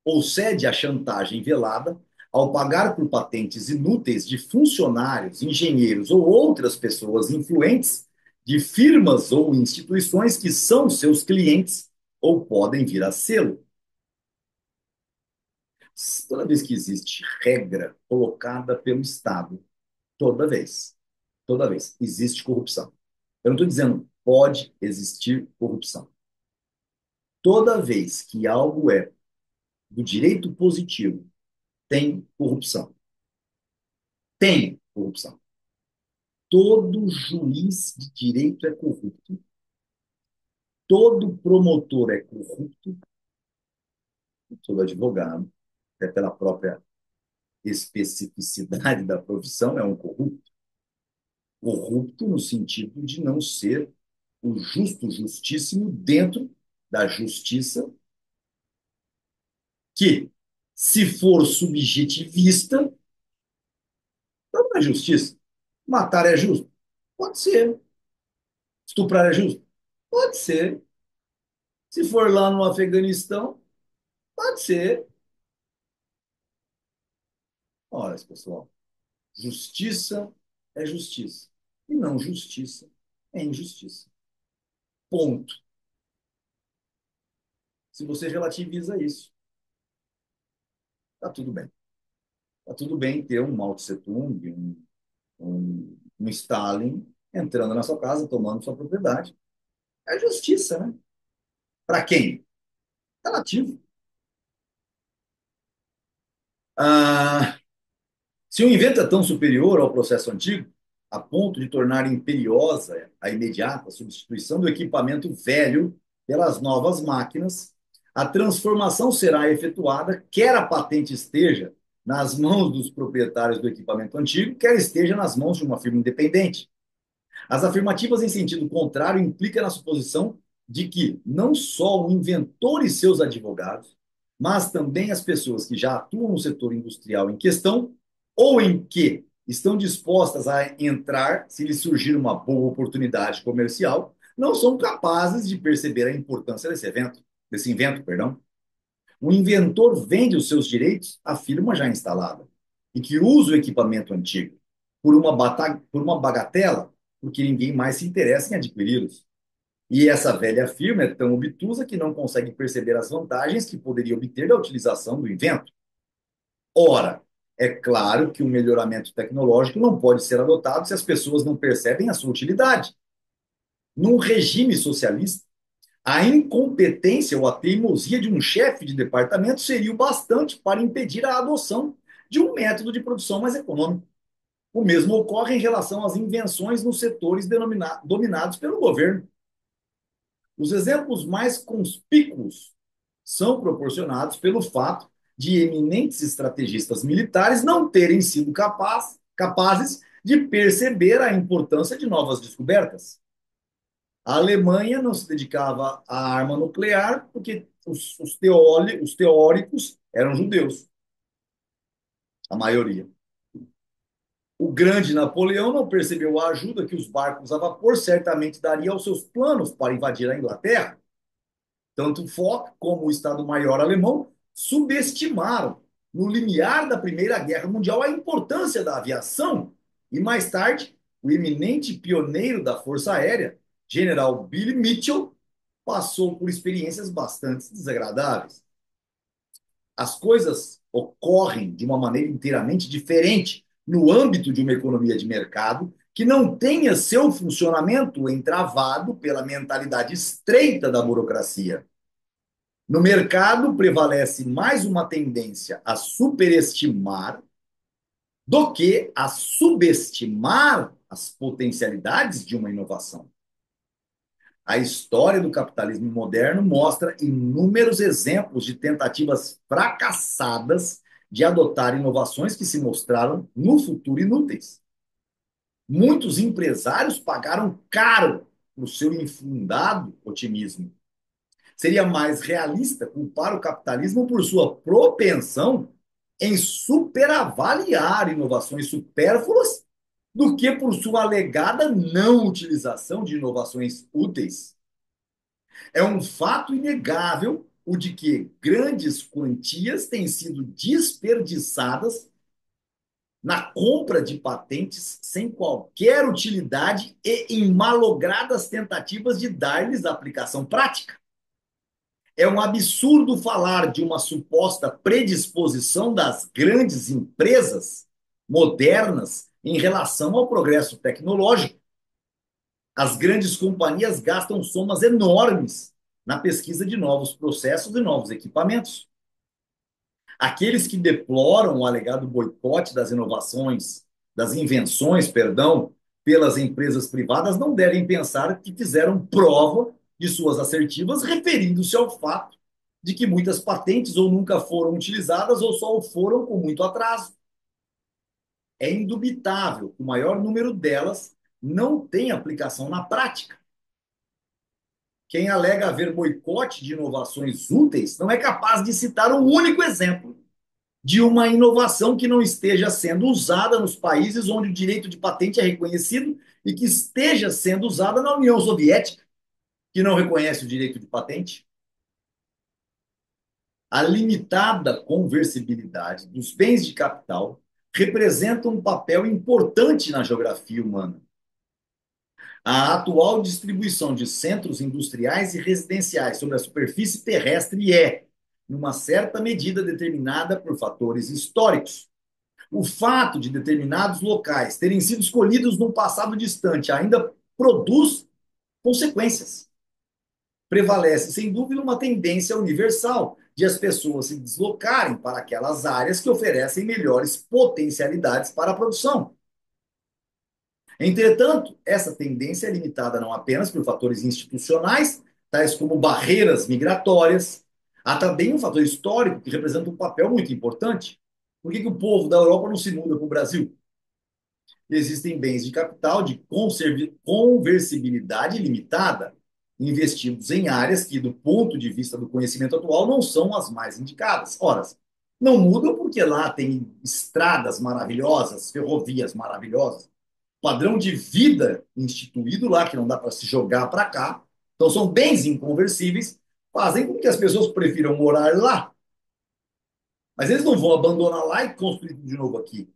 ou cede à chantagem velada ao pagar por patentes inúteis de funcionários, engenheiros ou outras pessoas influentes de firmas ou instituições que são seus clientes ou podem vir a sê-lo. Toda vez que existe regra colocada pelo Estado, toda vez, existe corrupção. Eu não estou dizendo pode existir corrupção. Toda vez que algo é do direito positivo, tem corrupção. Tem corrupção. Todo juiz de direito é corrupto. Todo promotor é corrupto. Todo advogado, até pela própria especificidade da profissão, é um corrupto. Corrupto no sentido de não ser o justo, justíssimo dentro da justiça, que, se for subjetivista, não é justiça. Matar é justo? Pode ser. Estuprar é justo? Pode ser. Se for lá no Afeganistão, pode ser. Olha, pessoal, justiça é justiça. E não justiça é injustiça. Ponto. se você relativiza isso. Tá tudo bem. Tá tudo bem ter um Mao Tse Tung, um Stalin entrando na sua casa, tomando sua propriedade. É justiça, né? Para quem? Relativo. Ah, se o invento é tão superior ao processo antigo, a ponto de tornar imperiosa a imediata substituição do equipamento velho pelas novas máquinas, a transformação será efetuada, quer a patente esteja nas mãos dos proprietários do equipamento antigo, quer esteja nas mãos de uma firma independente. As afirmativas em sentido contrário implicam na suposição de que não só o inventor e seus advogados, mas também as pessoas que já atuam no setor industrial em questão ou em que estão dispostas a entrar se lhe surgir uma boa oportunidade comercial, não são capazes de perceber a importância desse invento, perdão. O inventor vende os seus direitos à firma já instalada e que usa o equipamento antigo por uma bagatela, porque ninguém mais se interessa em adquiri-los. E essa velha firma é tão obtusa que não consegue perceber as vantagens que poderia obter da utilização do invento. Ora, é claro que o melhoramento tecnológico não pode ser adotado se as pessoas não percebem a sua utilidade. Num regime socialista, a incompetência ou a teimosia de um chefe de departamento seria o bastante para impedir a adoção de um método de produção mais econômico. O mesmo ocorre em relação às invenções nos setores dominados pelo governo. Os exemplos mais conspícuos são proporcionados pelo fato de eminentes estrategistas militares não terem sido capazes de perceber a importância de novas descobertas. A Alemanha não se dedicava à arma nuclear porque os teóricos eram judeus, a maioria. O grande Napoleão não percebeu a ajuda que os barcos a vapor certamente dariam aos seus planos para invadir a Inglaterra. Tanto Foch como o Estado-Maior alemão subestimaram, no limiar da Primeira Guerra Mundial, a importância da aviação. E mais tarde, o eminente pioneiro da Força Aérea, General Billy Mitchell, passou por experiências bastante desagradáveis. As coisas ocorrem de uma maneira inteiramente diferente no âmbito de uma economia de mercado que não tenha seu funcionamento entravado pela mentalidade estreita da burocracia. No mercado prevalece mais uma tendência a superestimar do que a subestimar as potencialidades de uma inovação. A história do capitalismo moderno mostra inúmeros exemplos de tentativas fracassadas de adotar inovações que se mostraram no futuro inúteis. Muitos empresários pagaram caro por seu infundado otimismo. Seria mais realista culpar o capitalismo por sua propensão em superavaliar inovações supérfluas do que por sua alegada não utilização de inovações úteis. É um fato inegável o de que grandes quantias têm sido desperdiçadas na compra de patentes sem qualquer utilidade e em malogradas tentativas de dar-lhes aplicação prática. É um absurdo falar de uma suposta predisposição das grandes empresas modernas em relação ao progresso tecnológico. As grandes companhias gastam somas enormes na pesquisa de novos processos e novos equipamentos. Aqueles que deploram o alegado boicote das inovações, das invenções, perdão, pelas empresas privadas não devem pensar que fizeram prova de suas assertivas referindo-se ao fato de que muitas patentes ou nunca foram utilizadas ou só o foram com muito atraso. É indubitável que o maior número delas não tem aplicação na prática. Quem alega haver boicote de inovações úteis não é capaz de citar um único exemplo de uma inovação que não esteja sendo usada nos países onde o direito de patente é reconhecido e que esteja sendo usada na União Soviética, que não reconhece o direito de patente. A limitada conversibilidade dos bens de capital representa um papel importante na geografia humana. A atual distribuição de centros industriais e residenciais sobre a superfície terrestre é, numa certa medida, determinada por fatores históricos. O fato de determinados locais terem sido escolhidos num passado distante ainda produz consequências. Prevalece, sem dúvida, uma tendência universal de as pessoas se deslocarem para aquelas áreas que oferecem melhores potencialidades para a produção. Entretanto, essa tendência é limitada não apenas por fatores institucionais, tais como barreiras migratórias, há também um fator histórico que representa um papel muito importante. Por que o povo da Europa não se muda para o Brasil? Existem bens de capital de conversibilidade limitada, investidos em áreas que, do ponto de vista do conhecimento atual, não são as mais indicadas. Ora, não mudam porque lá tem estradas maravilhosas, ferrovias maravilhosas, padrão de vida instituído lá, que não dá para se jogar para cá. Então, são bens inconversíveis, fazem com que as pessoas prefiram morar lá. Mas eles não vão abandonar lá e construir tudo de novo aqui.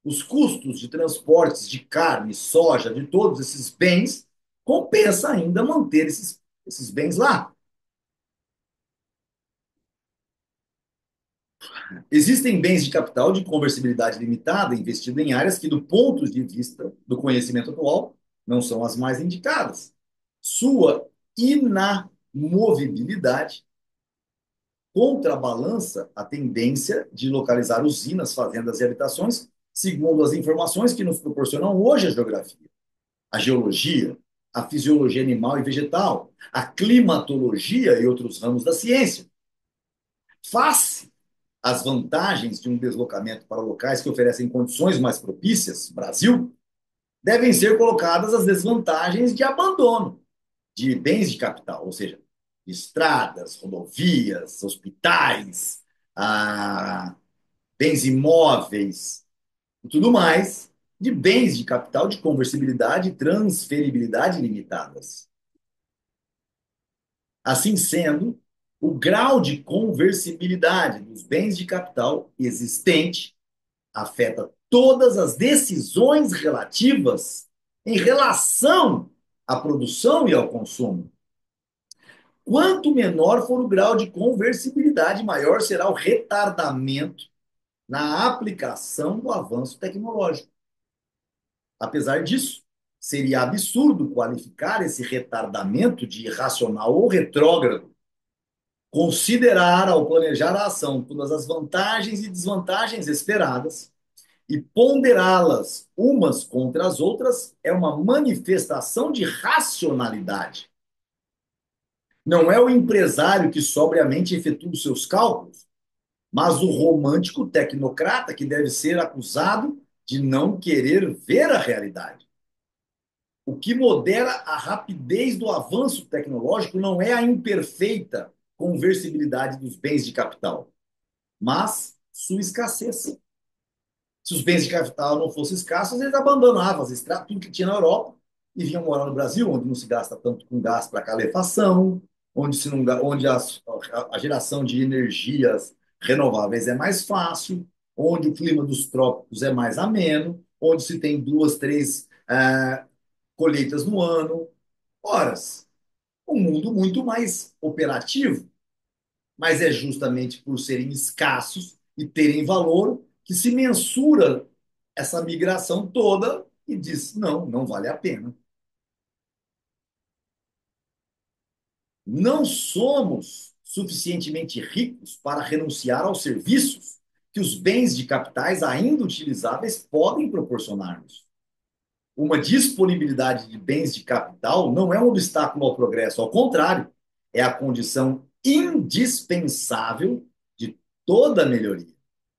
Os custos de transportes de carne, soja, de todos esses bens, compensa ainda manter esses bens lá. Existem bens de capital de conversibilidade limitada investido em áreas que, do ponto de vista do conhecimento atual, não são as mais indicadas. Sua inamovibilidade contrabalança a tendência de localizar usinas, fazendas e habitações, segundo as informações que nos proporcionam hoje a geografia, a geologia, a fisiologia animal e vegetal, a climatologia e outros ramos da ciência. Face às vantagens de um deslocamento para locais que oferecem condições mais propícias, Brasil, devem ser colocadas as desvantagens de abandono de bens de capital, ou seja, estradas, rodovias, hospitais, bens imóveis e tudo mais, de bens de capital de conversibilidade e transferibilidade limitadas. Assim sendo, o grau de conversibilidade dos bens de capital existente afeta todas as decisões relativas em relação à produção e ao consumo. Quanto menor for o grau de conversibilidade, maior será o retardamento na aplicação do avanço tecnológico. Apesar disso, seria absurdo qualificar esse retardamento de irracional ou retrógrado. Considerar, ao planejar a ação, todas as vantagens e desvantagens esperadas e ponderá-las umas contra as outras é uma manifestação de racionalidade. Não é o empresário que sobriamente efetua os seus cálculos, mas o romântico tecnocrata que deve ser acusado de não querer ver a realidade. O que modera a rapidez do avanço tecnológico não é a imperfeita conversibilidade dos bens de capital, mas sua escassez. Se os bens de capital não fossem escassos, eles abandonavam as estradas, tudo que tinha na Europa, e vinham morar no Brasil, onde não se gasta tanto com gás para calefação, onde, se não, onde a geração de energias renováveis é mais fácil, onde o clima dos trópicos é mais ameno, onde se tem duas, três colheitas no ano. Ora, um mundo muito mais operativo, mas é justamente por serem escassos e terem valor que se mensura essa migração toda e diz: não, não vale a pena. Não somos suficientemente ricos para renunciar aos serviços que os bens de capitais ainda utilizáveis podem proporcionar-nos. Uma disponibilidade de bens de capital não é um obstáculo ao progresso, ao contrário, é a condição indispensável de toda melhoria,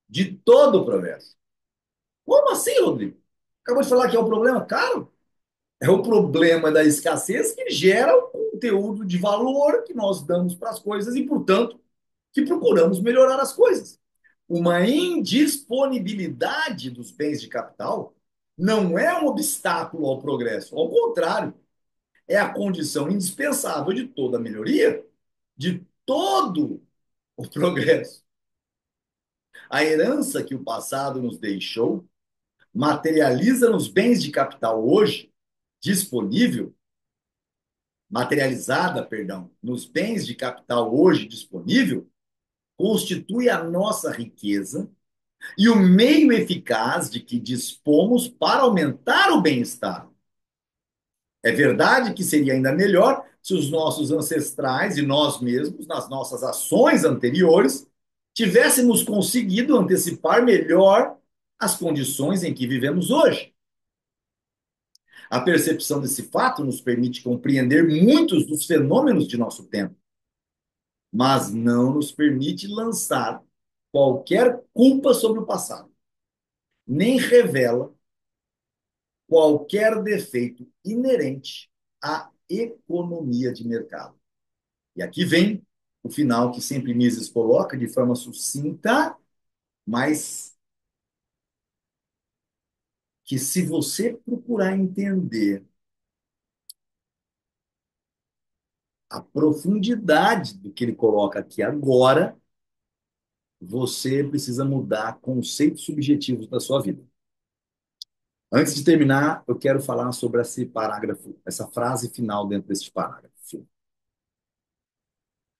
de todo progresso. Como assim, Rodrigo? Acabou de falar que é o problema caro? É o problema da escassez que gera o conteúdo de valor que nós damos para as coisas e, portanto, que procuramos melhorar as coisas. Uma indisponibilidade dos bens de capital não é um obstáculo ao progresso, ao contrário, é a condição indispensável de toda a melhoria, de todo o progresso. A herança que o passado nos deixou materializa nos bens de capital hoje disponível, materializada, perdão, nos bens de capital hoje disponível, constitui a nossa riqueza e o meio eficaz de que dispomos para aumentar o bem-estar. É verdade que seria ainda melhor se os nossos ancestrais e nós mesmos, nas nossas ações anteriores, tivéssemos conseguido antecipar melhor as condições em que vivemos hoje. A percepção desse fato nos permite compreender muitos dos fenômenos de nosso tempo, mas não nos permite lançar qualquer culpa sobre o passado, nem revela qualquer defeito inerente à economia de mercado. E aqui vem o final que sempre Mises coloca de forma sucinta, mas que se você procurar entender a profundidade do que ele coloca aqui agora, você precisa mudar conceitos subjetivos da sua vida. Antes de terminar, eu quero falar sobre esse parágrafo, essa frase final dentro deste parágrafo.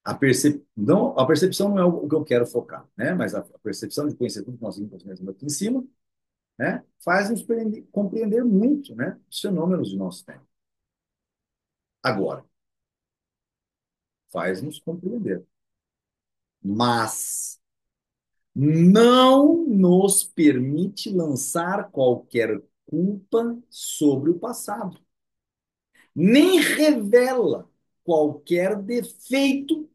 A percepção não é o que eu quero focar, né? Mas a percepção de conhecer tudo que nós vimos aqui em cima, né? Faz nos compreender muito, né? Os fenômenos do nosso tempo. Agora, faz nos compreender. Mas não nos permite lançar qualquer culpa sobre o passado, nem revela qualquer defeito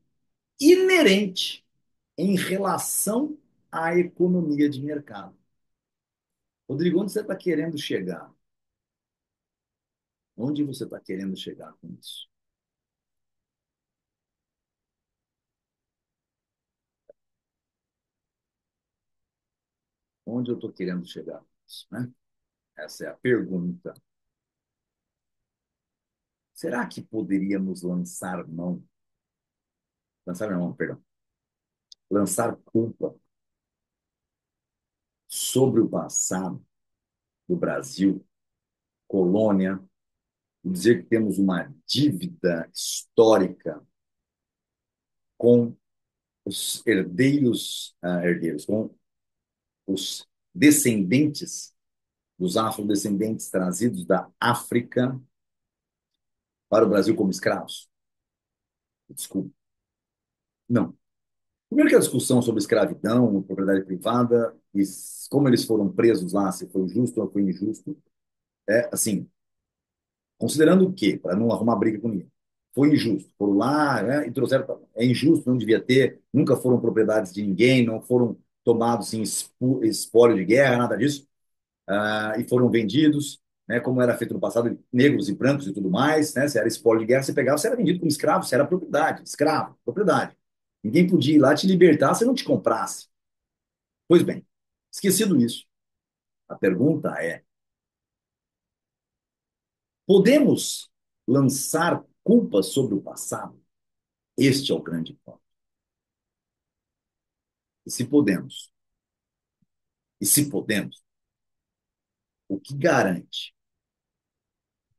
inerente em relação à economia de mercado. Rodrigo, onde você está querendo chegar? Onde você está querendo chegar com isso? Onde eu estou querendo chegar com isso, né? Essa é a pergunta. Será que poderíamos lançar mão, perdão, lançar culpa sobre o passado do Brasil, colônia, e dizer que temos uma dívida histórica com os herdeiros, com os descendentes dos afrodescendentes trazidos da África para o Brasil como escravos? Desculpa. Não. Primeiro que a discussão sobre escravidão, propriedade privada, e como eles foram presos lá, se foi justo ou foi injusto, é assim, considerando o quê? Para não arrumar briga com ninguém. Foi injusto. Foram lá, né, e trouxeram. É injusto, não devia ter, nunca foram propriedades de ninguém, não foram tomados em espólio de guerra, nada disso, e foram vendidos, né, como era feito no passado, negros e brancos e tudo mais, né, se era espólio de guerra, você pegava, você era vendido como escravo, você era propriedade, escravo, propriedade. Ninguém podia ir lá te libertar se não te comprasse. Pois bem, esquecido isso, a pergunta é: podemos lançar culpas sobre o passado? Este é o grande ponto. E se podemos? E se podemos, o que garante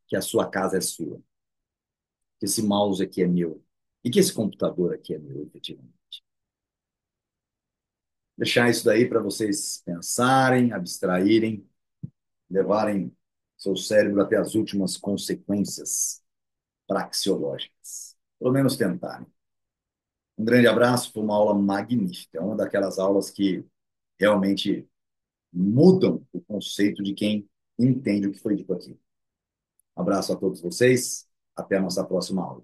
que a sua casa é sua, que esse mouse aqui é meu e que esse computador aqui é meu, efetivamente? Deixar isso daí para vocês pensarem, abstraírem, levarem seu cérebro até as últimas consequências praxeológicas. Pelo menos tentarem. Um grande abraço, foi uma aula magnífica, uma daquelas aulas que realmente mudam o conceito de quem entende o que foi dito aqui. Um abraço a todos vocês, até a nossa próxima aula.